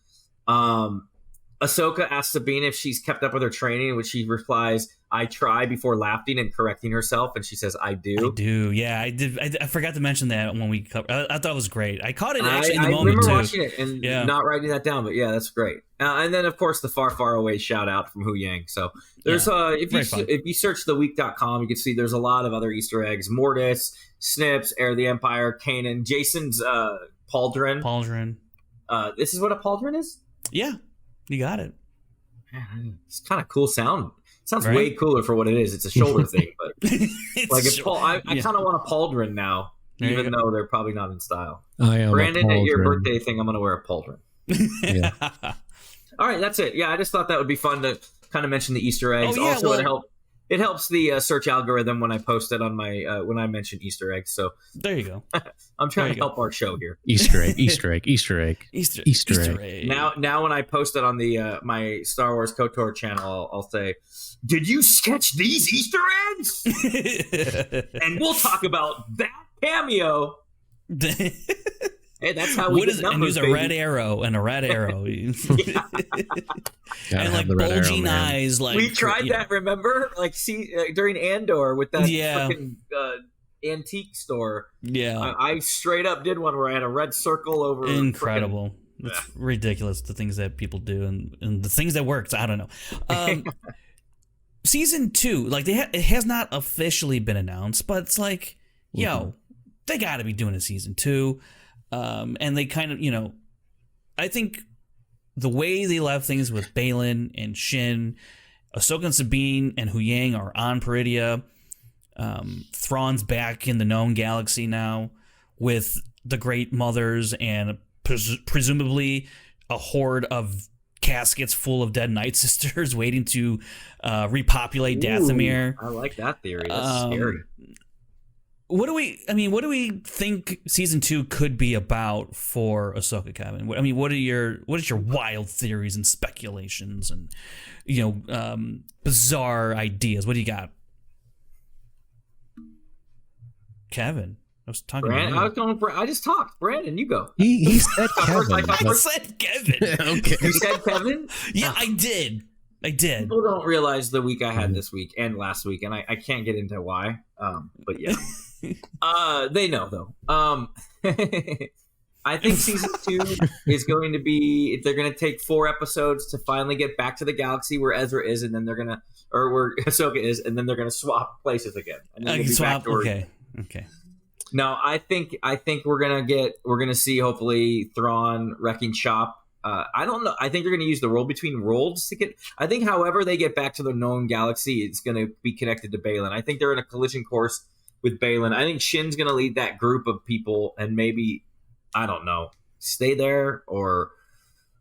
Ahsoka asks Sabine if she's kept up with her training, which she replies, I try, before laughing and correcting herself, and she says, I do. I do, yeah. I did. I forgot to mention that when we covered. I thought it was great. I caught it actually in the moment, remember too. watching it and not writing that down, but yeah, that's great. And then, of course, the far, far away shout out from Hu Yang. So there's if you search theweek.com, you can see there's a lot of other Easter eggs. Mortis, Snips, Heir of the Empire, Kanan, Jason's pauldron. This is what a pauldron is? Yeah. You got it. It's kind of cool sound. It sounds way cooler for what it is. It's a shoulder thing, but I kind of want a pauldron now, even though they're probably not in style. I am Brandon, at your birthday thing, I'm going to wear a pauldron. Yeah. All right, that's it. Yeah, I just thought that would be fun to kind of mention the Easter eggs. Oh, yeah, also, it helped. it helps the search algorithm when I post it on my when I mention Easter eggs. So there you go. I'm trying to help our show here. Easter egg, Easter egg, Easter egg, Easter egg. Now when I post it on the my Star Wars KOTOR channel, I'll say, "Did you sketch these Easter eggs?" And we'll talk about that cameo. Hey, that's how we get numbers, and use a red arrow and a red arrow. And like bulging eyes. Like we tried that, remember? Like during Andor with that yeah. freaking antique store. Yeah. I straight up did one where I had a red circle over. Incredible. It's ridiculous, the things that people do and the things that works. I don't know. Season 2, like it has not officially been announced, but it's like, yo, they got to be doing a season 2. And they kind of, I think the way they left things with Baylan and Shin, Ahsoka and Sabine and Huyang are on Peridia. Thrawn's back in the known galaxy now with the Great Mothers and presumably a horde of caskets full of dead Night Sisters waiting to repopulate Dathomir. I like that theory. That's scary. What do we think season 2 could be about for Ahsoka, Kevin? I mean, what is your wild theories and speculations and bizarre ideas? What do you got, Kevin? I was talking. I just talked. Brandon, you go. He said Kevin. I said Kevin. Okay. You said Kevin? Yeah, I did. People don't realize the week I had this week and last week, and I can't get into why. But yeah. They know though. I think season 2 is going to be, they're going to take 4 episodes to finally get back to the galaxy where Ezra is, and then they're going to, or where Ahsoka is, and then they're going to swap places again. And then swap. Okay. No, I think we're gonna see hopefully Thrawn wrecking shop. I don't know. I think they're going to use the world between worlds to get. I think, however they get back to the known galaxy, it's going to be connected to Baylan. I think they're in a collision course with Baylan. I think Shin's going to lead that group of people, and maybe, I don't know, stay there, or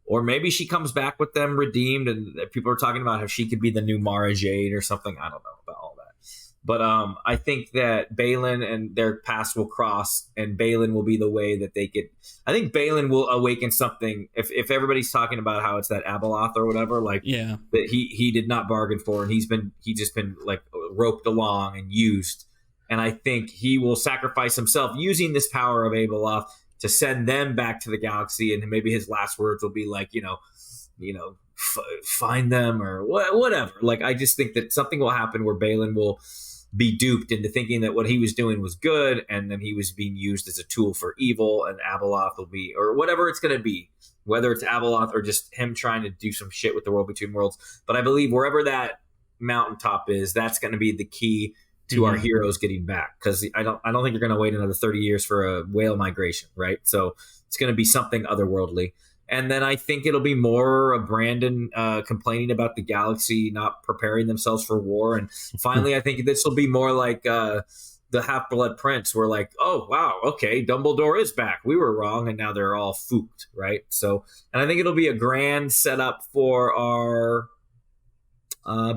maybe she comes back with them redeemed, and people are talking about how she could be the new Mara Jade or something. I don't know about all that. But I think that Baylan and their paths will cross, and Baylan will be the way that they get. I think Baylan will awaken something. If everybody's talking about how it's that Abeloth or whatever, like that he did not bargain for, and he's just been like roped along and used. And I think he will sacrifice himself using this power of Abeloth to send them back to the galaxy, and maybe his last words will be like, find them or whatever. Like, I just think that something will happen where Baylan will be duped into thinking that what he was doing was good, and then he was being used as a tool for evil, and Abeloth will be, or whatever it's going to be, whether it's Abeloth or just him trying to do some shit with the world between worlds. But I believe wherever that mountaintop is, that's going to be the key to our heroes getting back, because I don't think you're going to wait another 30 years for a whale migration, right? So it's going to be something otherworldly. And then I think it'll be more of Brandon complaining about the galaxy not preparing themselves for war. And finally, I think this will be more like the Half-Blood Prince, where like, oh, wow, okay, Dumbledore is back. We were wrong, and now they're all fooked, right? So, and I think it'll be a grand setup for our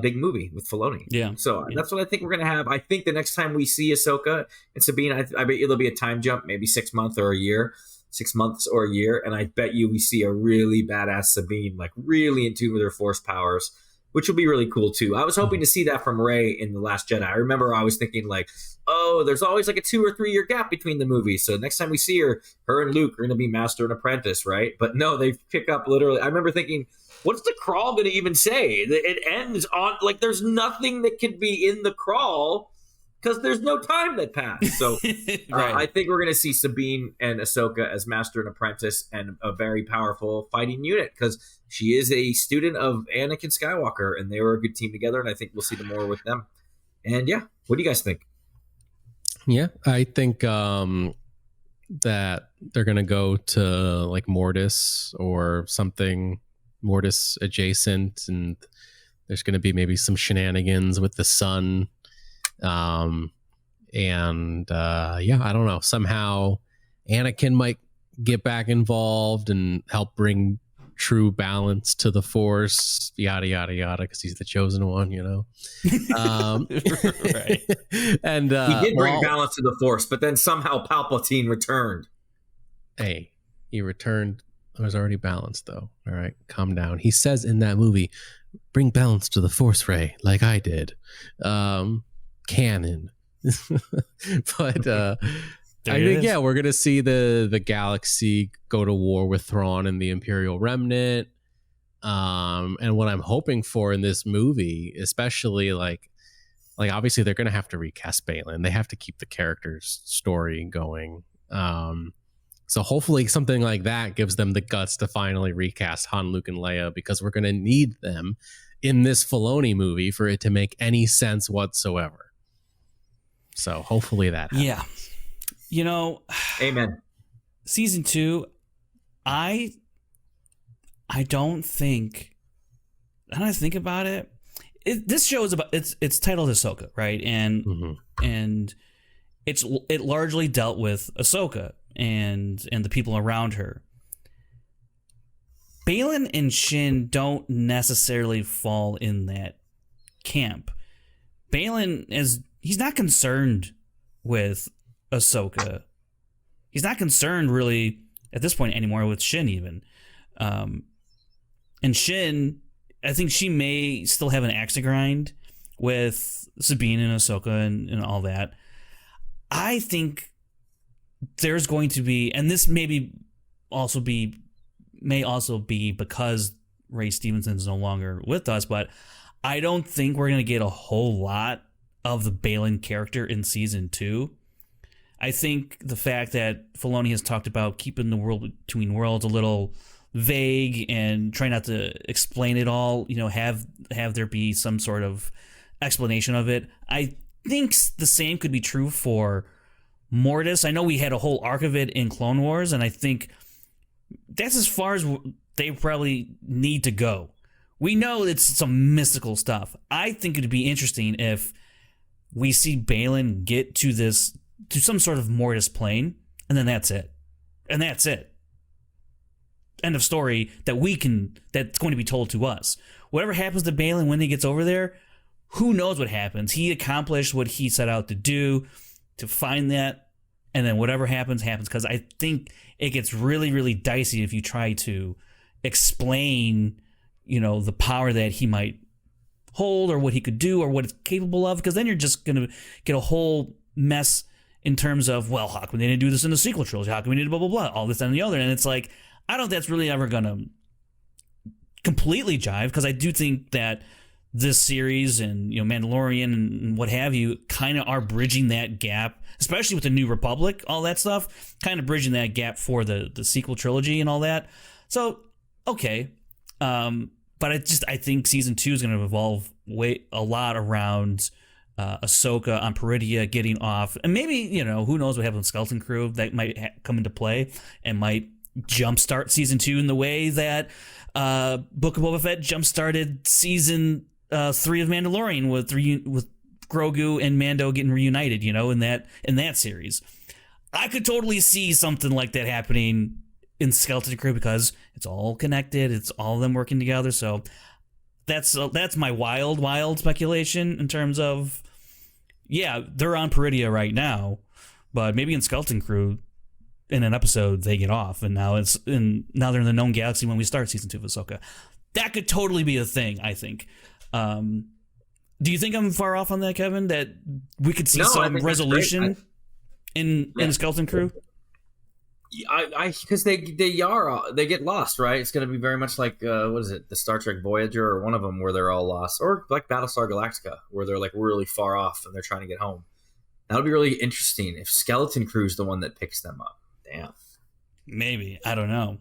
big movie with Filoni. Yeah. So that's what I think we're going to have. I think the next time we see Ahsoka and Sabine, I bet it'll be a time jump, maybe 6 months or a year. 6 months or a year, and I bet you we see a really badass Sabine, like really in tune with her force powers, which will be really cool too. I was hoping to see that from Rey in The Last Jedi. I remember I was thinking like, oh, there's always like a 2 or 3 year gap between the movies, so next time we see her and Luke are going to be master and apprentice, right? But no, they pick up literally. I remember thinking, what's the crawl going to even say? It ends on like there's nothing that could be in the crawl, because there's no time that passed. So right. I think we're going to see Sabine and Ahsoka as master and apprentice, and a very powerful fighting unit, because she is a student of Anakin Skywalker, and they were a good team together, and I think we'll see more with them. And yeah, what do you guys think? Yeah, I think that they're going to go to like Mortis or something Mortis adjacent, and there's going to be maybe some shenanigans with the sun. I don't know, somehow Anakin might get back involved and help bring true balance to the Force, yada yada yada, because he's the chosen one, Right. And he did bring balance to the Force, but then somehow Palpatine returned. Hey, he returned. It was already balanced, though. All right, calm down. He says in that movie, "Bring balance to the Force, Rey, like I did." Canon. But I think, yeah, we're gonna see the galaxy go to war with Thrawn and the Imperial Remnant. And what I'm hoping for in this movie, especially like obviously they're gonna have to recast Baylan. They have to keep the character's story going. So hopefully something like that gives them the guts to finally recast Han, Luke, and Leia, because we're gonna need them in this Filoni movie for it to make any sense whatsoever. So hopefully that happens. Yeah. Amen. Season 2, I don't think, when I think about it, this show is about, it's titled Ahsoka, right? And and it largely dealt with Ahsoka and the people around her. Baylan and Shin don't necessarily fall in that camp. Baylan he's not concerned with Ahsoka. He's not concerned really at this point anymore with Shin even. And Shin, I think she may still have an axe to grind with Sabine and Ahsoka and all that. I think there's going to be, and this may also be because Ray Stevenson is no longer with us, but I don't think we're going to get a whole lot of the Baylan character in season 2. I think the fact that Filoni has talked about keeping the world between worlds a little vague and trying not to explain it all, have there be some sort of explanation of it. I think the same could be true for Mortis. I know we had a whole arc of it in Clone Wars, and I think that's as far as they probably need to go. We know it's some mystical stuff. I think it'd be interesting if we see Baylan get to some sort of Mortis plane, and then that's it. And that's it. End of story that's going to be told to us. Whatever happens to Baylan when he gets over there, who knows what happens. He accomplished what he set out to do, to find that, and then whatever happens, because I think it gets really, really dicey if you try to explain, the power that he might hold or what he could do or what it's capable of, because then you're just going to get a whole mess in terms of, well, how come they didn't do this in the sequel trilogy? How come we did blah, blah, blah, all this and the other? And it's like, I don't think that's really ever going to completely jive, because I do think that this series and Mandalorian and what have you kind of are bridging that gap, especially with the New Republic, all that stuff, kind of bridging that gap for the sequel trilogy and all that. So, okay. But I think season 2 is going to evolve a lot around Ahsoka on Peridia getting off, and maybe who knows what happens with Skeleton Crew that might come into play and might jumpstart season 2 in the way that Book of Boba Fett jumpstarted season 3 of Mandalorian with Grogu and Mando getting reunited. In that series, I could totally see something like that happening in Skeleton Crew, because it's all connected. It's all of them working together. So that's my wild speculation in terms of, yeah, they're on Peridia right now, but maybe in Skeleton Crew, in an episode they get off, and now they're in the known galaxy when we start season 2 of Ahsoka. That could totally be a thing, I think. Do you think I'm far off on that, Kevin? That we could see some resolution in Skeleton Crew? Because they get lost, right? It's going to be very much like what is it, the Star Trek Voyager, or one of them where they're all lost, or like Battlestar Galactica, where they're like really far off and they're trying to get home. That'll be really interesting if Skeleton Crew's the one that picks them up. Damn. Maybe, I don't know.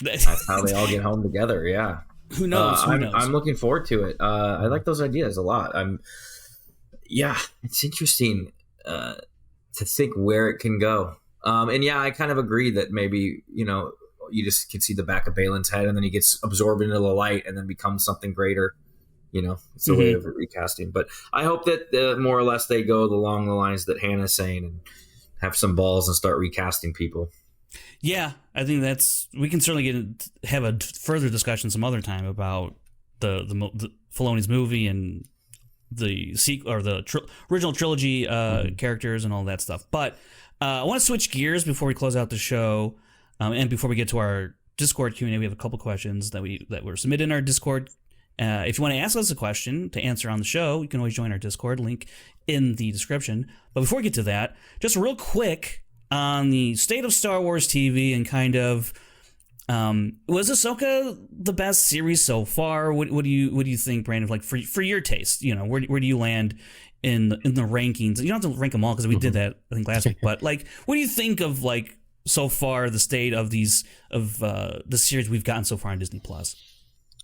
That's how they all get home together. Yeah. Who knows? I'm looking forward to it. I like those ideas a lot. It's interesting to think where it can go. And yeah, I kind of agree that maybe, you just can see the back of Baylan's head, and then he gets absorbed into the light and then becomes something greater. It's a way of recasting. But I hope that more or less they go along the lines that Hannah's saying and have some balls and start recasting people. Yeah, I think we can certainly have a further discussion some other time about the Filoni's movie and the sequel or the original trilogy characters and all that stuff. But I want to switch gears before we close out the show, and before we get to our Discord Q&A. We have a couple questions that were submitted in our Discord. If you want to ask us a question to answer on the show, you can always join our Discord, link in the description. But before we get to that, just real quick on the state of Star Wars TV and kind of was Ahsoka the best series so far? What do you think, Brandon? Like for your taste, where do you land in the rankings? You don't have to rank them all because we did that I think last week. But like, what do you think of like so far the state of the series we've gotten so far on Disney Plus?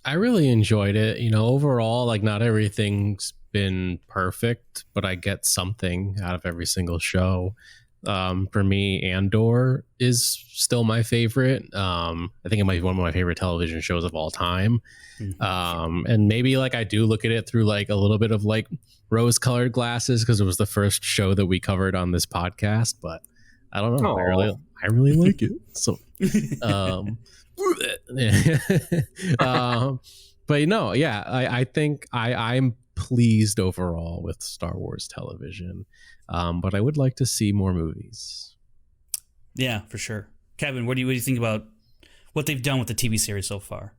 I really enjoyed it. Overall, like not everything's been perfect, but I get something out of every single show. For me, Andor is still my favorite. I think it might be one of my favorite television shows of all time. And maybe like I do look at it through like a little bit of like rose-colored glasses because it was the first show that we covered on this podcast. But I don't know. I really like it. So, but no, yeah, I think I'm pleased overall with Star Wars television. But I would like to see more movies. Yeah, for sure. Kevin, what do you think about what they've done with the TV series so far?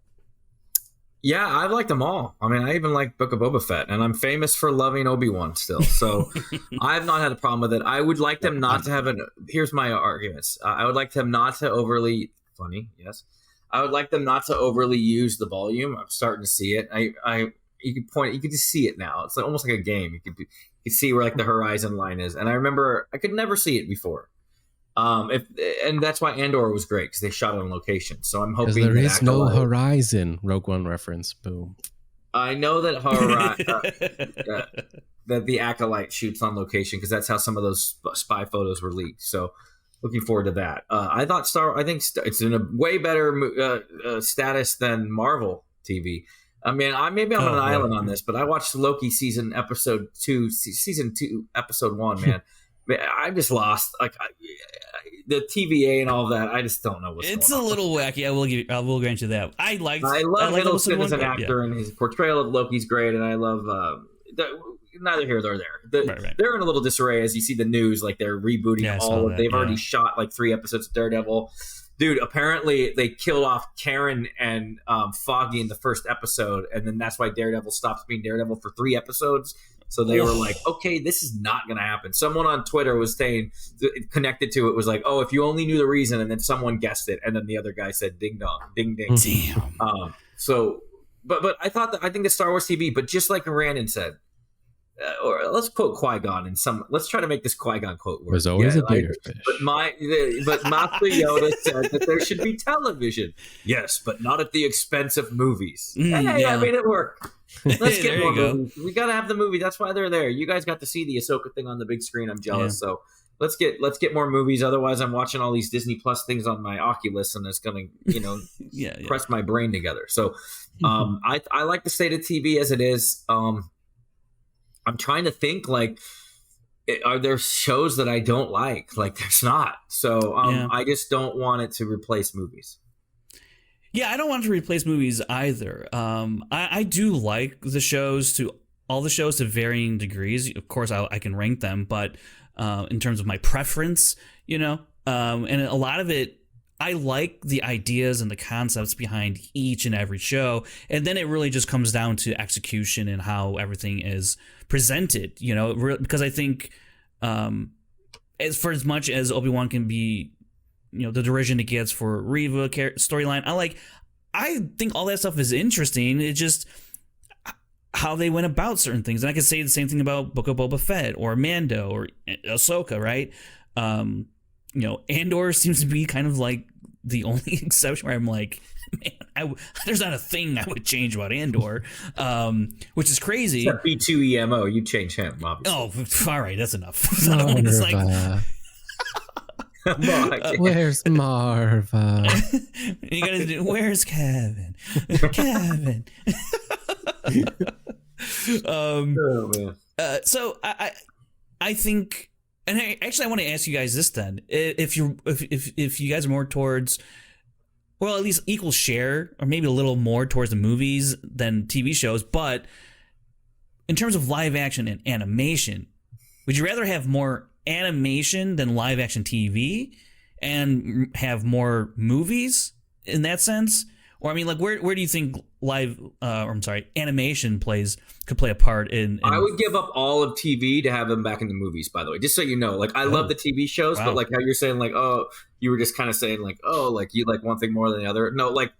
Yeah, I like them all. I mean, I even like Book of Boba Fett, and I'm famous for loving Obi-Wan still. So I've not had a problem with it. I would like them not to have here's my arguments. I would like them not to overly funny. Yes. I would like them not to overly use the volume. I'm starting to see it. You can just see it now. It's almost like a game. You can see where like the horizon line is. And I remember I could never see it before. And that's why Andor was great because they shot it on location. So I'm hoping there is no horizon. Rogue One reference. Boom. I know that that the Acolyte shoots on location because that's how some of those spy photos were leaked. So looking forward to that. I think it's in a way better status than Marvel TV. I mean, maybe I'm on an island on this, but I watched Loki season 2, episode 1, man. I just lost the TVA and all that. I just don't know what's going on. It's a little wacky. I will grant you that. I love Hiddleston as an actor, and his portrayal of Loki's great, and I love neither here nor there. Right. They're in a little disarray as you see the news, like they're rebooting they've already shot like 3 episodes of Daredevil. Dude, apparently they killed off Karen and Foggy in the first episode, and then that's why Daredevil stops being Daredevil for 3 episodes. So they were like, okay, this is not going to happen. Someone on Twitter was saying, connected to it, was like, oh, if you only knew the reason, and then someone guessed it, and then the other guy said ding dong, ding ding. Damn. But I think the Star Wars TV, but just like Randon said, or let's quote Qui-Gon let's try to make this Qui-Gon quote work. There's always a bigger fish. But Master Yoda said that there should be television. Yes, but not at the expense of movies. I made it work. Let's get more movies. We got to have the movie. That's why they're there. You guys got to see the Ahsoka thing on the big screen. I'm jealous. So let's get more movies. Otherwise, I'm watching all these Disney Plus things on my Oculus, and it's going to press my brain together. So I like the state of TV as it is. I'm trying to think, like, are there shows that I don't like? Like, there's not. So I just don't want it to replace movies. Yeah, I don't want it to replace movies either. I do like all the shows to varying degrees. Of course, I can rank them, but in terms of my preference, and a lot of it, I like the ideas and the concepts behind each and every show, and then it really just comes down to execution and how everything is presented, because I think as much as Obi-Wan can be, the derision it gets for Reva storyline, I think all that stuff is interesting. It's just how they went about certain things. And I could say the same thing about Book of Boba Fett or Mando or Ahsoka, right? Andor seems to be kind of like the only exception where I'm like, man, there's not a thing I would change about Andor, which is crazy. Except B2EMO, you change him, obviously. Oh, all right, that's enough. It's like, where's Marva? You gotta do. Where's Kevin? Kevin. Oh man. So I think And I want to ask you guys this then: if you guys are more towards, well, at least equal share, or maybe a little more towards the movies than TV shows, but in terms of live action and animation, would you rather have more animation than live action TV, and have more movies in that sense? Or I mean, like, where do you think animation could play a part in? I would give up all of TV to have them back in the movies. By the way, just so you know, like I love the TV shows, but like how you're saying, like, oh, you were just kind of saying, like, oh, like you like one thing more than the other. No, like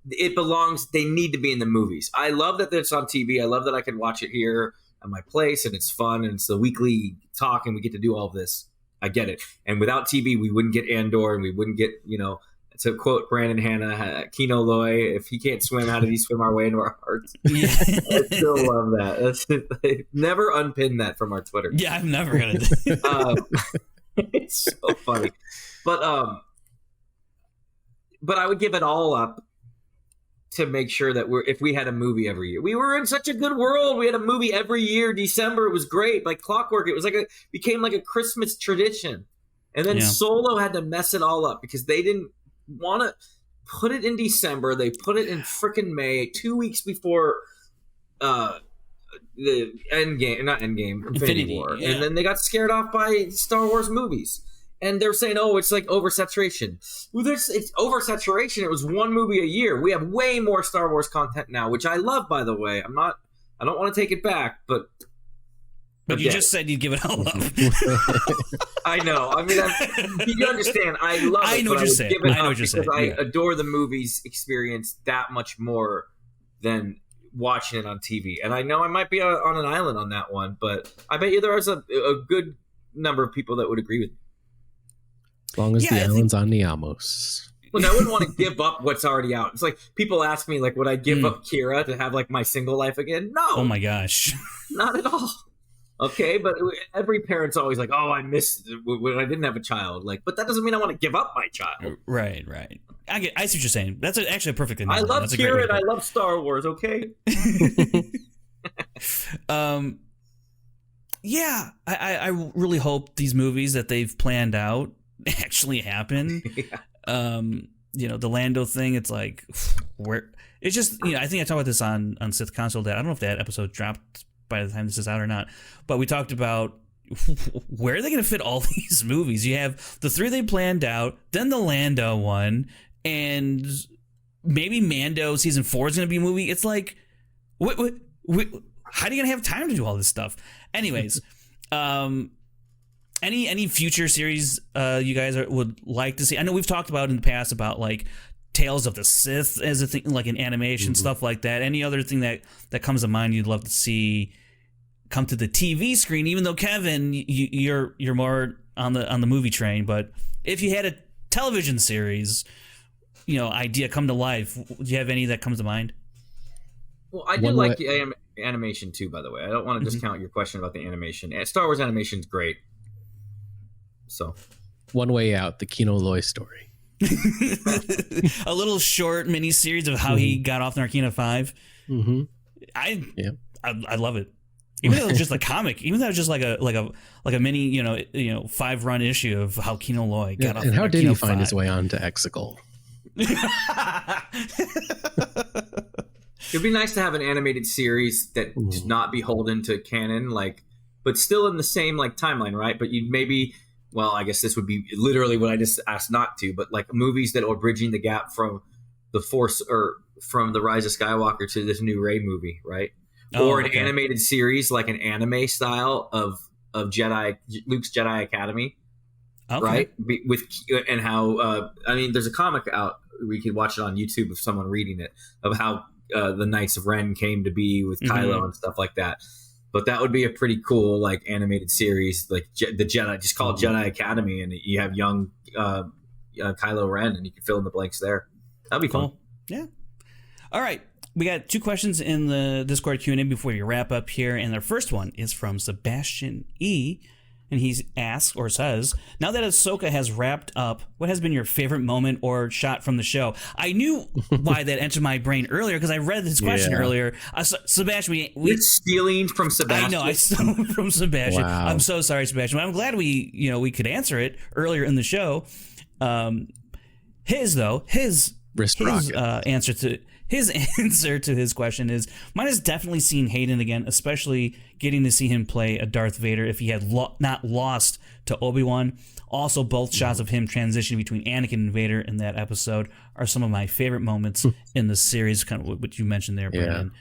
it belongs. They need to be in the movies. I love that it's on TV. I love that I can watch it here at my place, and it's fun, and it's the weekly talk, and we get to do all of this. I get it. And without TV, we wouldn't get Andor, and we wouldn't get, to quote Brandon Hanna, Kino Loy, if he can't swim, how did he swim our way into our hearts? Yeah. I still love that. Never unpin that from our Twitter. Yeah, I'm never going to. It's so funny. But I would give it all up to make sure that if we had a movie every year. We were in such a good world. We had a movie every year. December, it was great. Like clockwork. It was became like a Christmas tradition. And then Solo had to mess it all up because they didn't want to put it in December. They put it in freaking May, 2 weeks before the Infinity War. Yeah. And then they got scared off by Star Wars movies. And they're saying, oh, it's like oversaturation. Well, it's oversaturation. It was one movie a year. We have way more Star Wars content now, which I love, by the way. I don't want to take it back, but you just said you'd give it all up. I know. I mean, you understand. I love it. I know what you're saying. I know what you're saying. I adore the movies experience that much more than watching it on TV. And I know I might be on an island on that one, but I bet you there is a good number of people that would agree with me. As long as the island's on Niamos. Well, I wouldn't want to give up what's already out. It's like people ask me, like, would I give up Kira to have like my single life again? No. Oh my gosh. Not at all. Okay, but every parent's always like, oh, I missed when I didn't have a child. Like, but that doesn't mean I want to give up my child. Right. I see what you're saying. That's actually a perfect analogy. I love Kira and I love Star Wars, okay? Yeah, I really hope these movies that they've planned out actually happen. Yeah. The Lando thing, it's like, where it's just, I think I talked about this on Sith Council. That I don't know if that episode dropped by the time this is out or not, but we talked about where are they going to fit all these movies. You have the 3 they planned out, then the Lando one, and maybe Mando season 4 is going to be a movie. It's like, what how are you going to have time to do all this stuff? Anyways, any future series you guys would like to see? I know we've talked about in the past about like Tales of the Sith as a thing, like an animation, stuff like that. Any other thing that comes to mind you'd love to see come to the TV screen? Even though Kevin, you're more on the movie train, but if you had a television series, idea come to life, do you have any that comes to mind? Well, I do like the animation too, by the way. I don't want to discount your question about the animation. Star Wars animation is great. So, One Way Out, the Kino Loy story. A little short mini series of how he got off Narkina 5. I love it. Even though it's just a comic, even though it's just like a mini, 5-run issue of how Kino Loy got off. And how did he find his way onto Exegol? It'd be nice to have an animated series that does not beholden to canon, but still in the same timeline, right? But you'd maybe. Well, I guess this would be literally what I just asked not to, but like movies that are bridging the gap from the Force or from the Rise of Skywalker to this new Rey movie, right? Or an animated series, like an anime style of Jedi, Luke's Jedi Academy, right? And how there's a comic out. We could watch it on YouTube of someone reading it of how the Knights of Ren came to be with Kylo and stuff like that. But that would be a pretty cool animated series, like the Jedi, just call it Jedi Academy, and you have young Kylo Ren, and you can fill in the blanks there. That'd be cool. Yeah. All right, we got 2 questions in the Discord Q&A before you wrap up here, and our first one is from Sebastian E. and he asks or says, now that Ahsoka has wrapped up, what has been your favorite moment or shot from the show? I knew why that entered my brain earlier because I read this question earlier. Sebastian, we're stealing from Sebastian. I know, I stole from Sebastian. Wow. I'm so sorry, Sebastian. But I'm glad we could answer it earlier in the show. His answer to his question is, mine is definitely seeing Hayden again, especially getting to see him play a Darth Vader if he had not lost to Obi-Wan. Also, both shots of him transitioning between Anakin and Vader in that episode are some of my favorite moments in the series, kind of what you mentioned there, Brandon.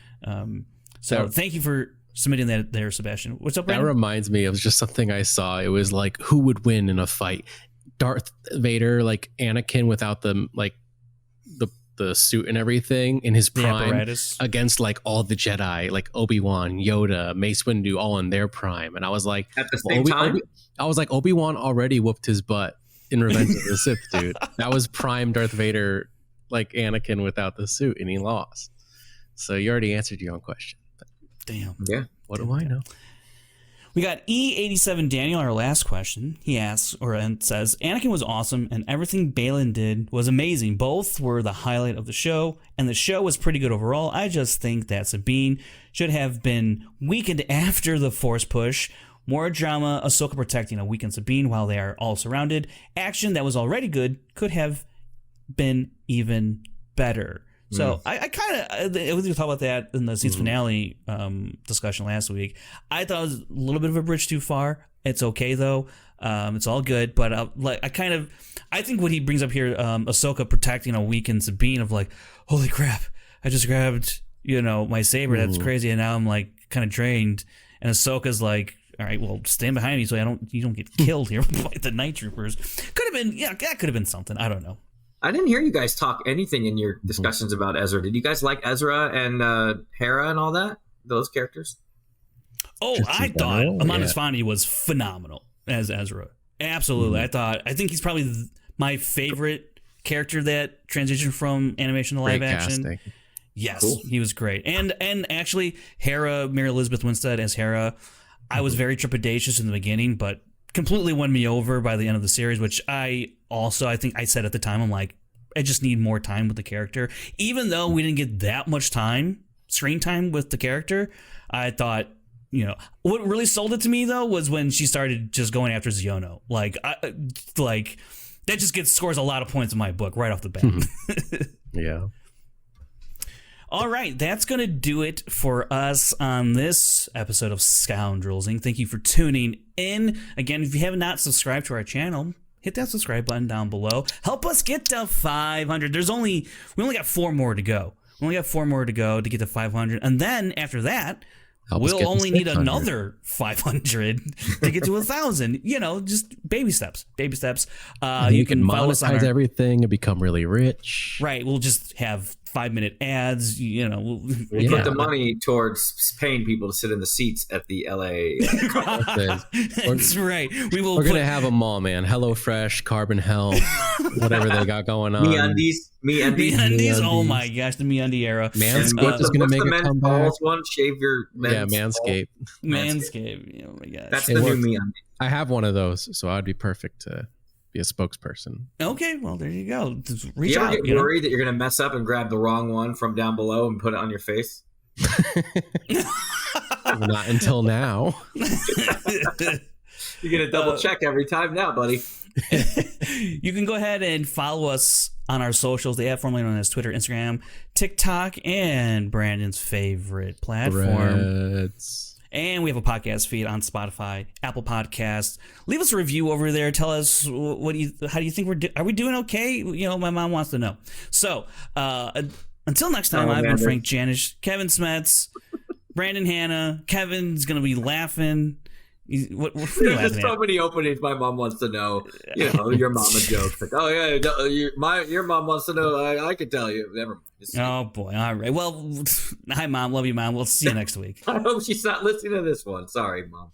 Thank you for submitting that there, Sebastian. What's up, Brandon? That reminds me of just something I saw. It was like, who would win in a fight? Darth Vader, like Anakin without the suit and everything in his prime against like all the Jedi, like Obi-Wan, Yoda, Mace Windu, all in their prime. And I was like, at the same time, Obi-Wan already whooped his butt in Revenge of the Sith, dude. That was prime Darth Vader, like Anakin without the suit, and he lost. So you already answered your own question. But damn. Yeah. What do I know? We got E87 Daniel, our last question. He asks and says, Anakin was awesome and everything Baylan did was amazing. Both were the highlight of the show, and the show was pretty good overall. I just think that Sabine should have been weakened after the Force push. More drama, Ahsoka protecting a weakened Sabine while they are all surrounded. Action that was already good could have been even better. So I kind of, we talked about that in the season finale discussion last week. I thought it was a little bit of a bridge too far. It's okay though. It's all good. But I think what he brings up here, Ahsoka protecting a weakened Sabine of like, holy crap, I just grabbed, my saber. That's crazy. And now I'm like kind of drained. And Ahsoka's like, all right, well, stand behind me so you don't get killed here by the Night Troopers. Could have been, that could have been something. I don't know. I didn't hear you guys talk anything in your discussions about Ezra. Did you guys like Ezra and Hera and all that? Those characters? Oh, I thought Amon Esfandi was phenomenal as Ezra. Absolutely. I think he's probably my favorite character that transitioned from animation to live action. Casting. Yes, cool. He was great. And actually, Hera, Mary Elizabeth Winstead as Hera, I was very trepidatious in the beginning, but completely won me over by the end of the series, which I think I said at the time, I'm like, I just need more time with the character. Even though we didn't get that much screen time with the character, I thought, what really sold it to me though was when she started just going after Xiono. That just scores a lot of points in my book right off the bat. Yeah. All right, that's going to do it for us on this episode of Scoundrels Inc. Thank you for tuning in. Again, if you have not subscribed to our channel, hit that subscribe button down below. Help us get to 500. We only got 4 more to go. We only got 4 more to go to get to 500. And then after that, we'll only need another 500 to get to 1,000. Just baby steps. Baby steps. You can monetize everything and become really rich. Right. We'll just have 5-minute ads. We'll put the money towards paying people to sit in the seats at the LA. That's right. We're going to have them all, man. HelloFresh, Carbon Health, whatever they got going on. MeUndies. Oh my gosh, the MeUndie era. Manscaped is going to make a comeback. Shave your Manscaped. Manscaped. Oh my gosh. That's the new MeUndies. I have one of those, so I'd be perfect to be a spokesperson. Okay, well, there you go. Just reach you ever out. Get worried that you're going to mess up and grab the wrong one from down below and put it on your face? Not until now. You're going to double check every time now, buddy. You can go ahead and follow us on our socials. They have formerly known as Twitter, Instagram, TikTok, and Brandon's favorite platform. Threads. And we have a podcast feed on Spotify, Apple Podcasts. Leave us a review over there. Tell us how do you think are we doing okay? My mom wants to know. So until next time, I've been Frank Janish, Kevin Smets, Brandon Hanna. Kevin's gonna be laughing. What are you laughing There's so many openings. My mom wants to know. Your mama jokes like, oh yeah, your mom wants to know. I could tell you. Never mind. Oh boy. All right. Well, hi mom. Love you, mom. We'll see you next week. I hope she's not listening to this one. Sorry, mom.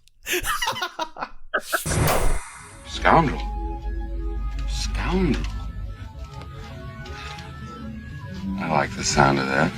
Scoundrel. I like the sound of that.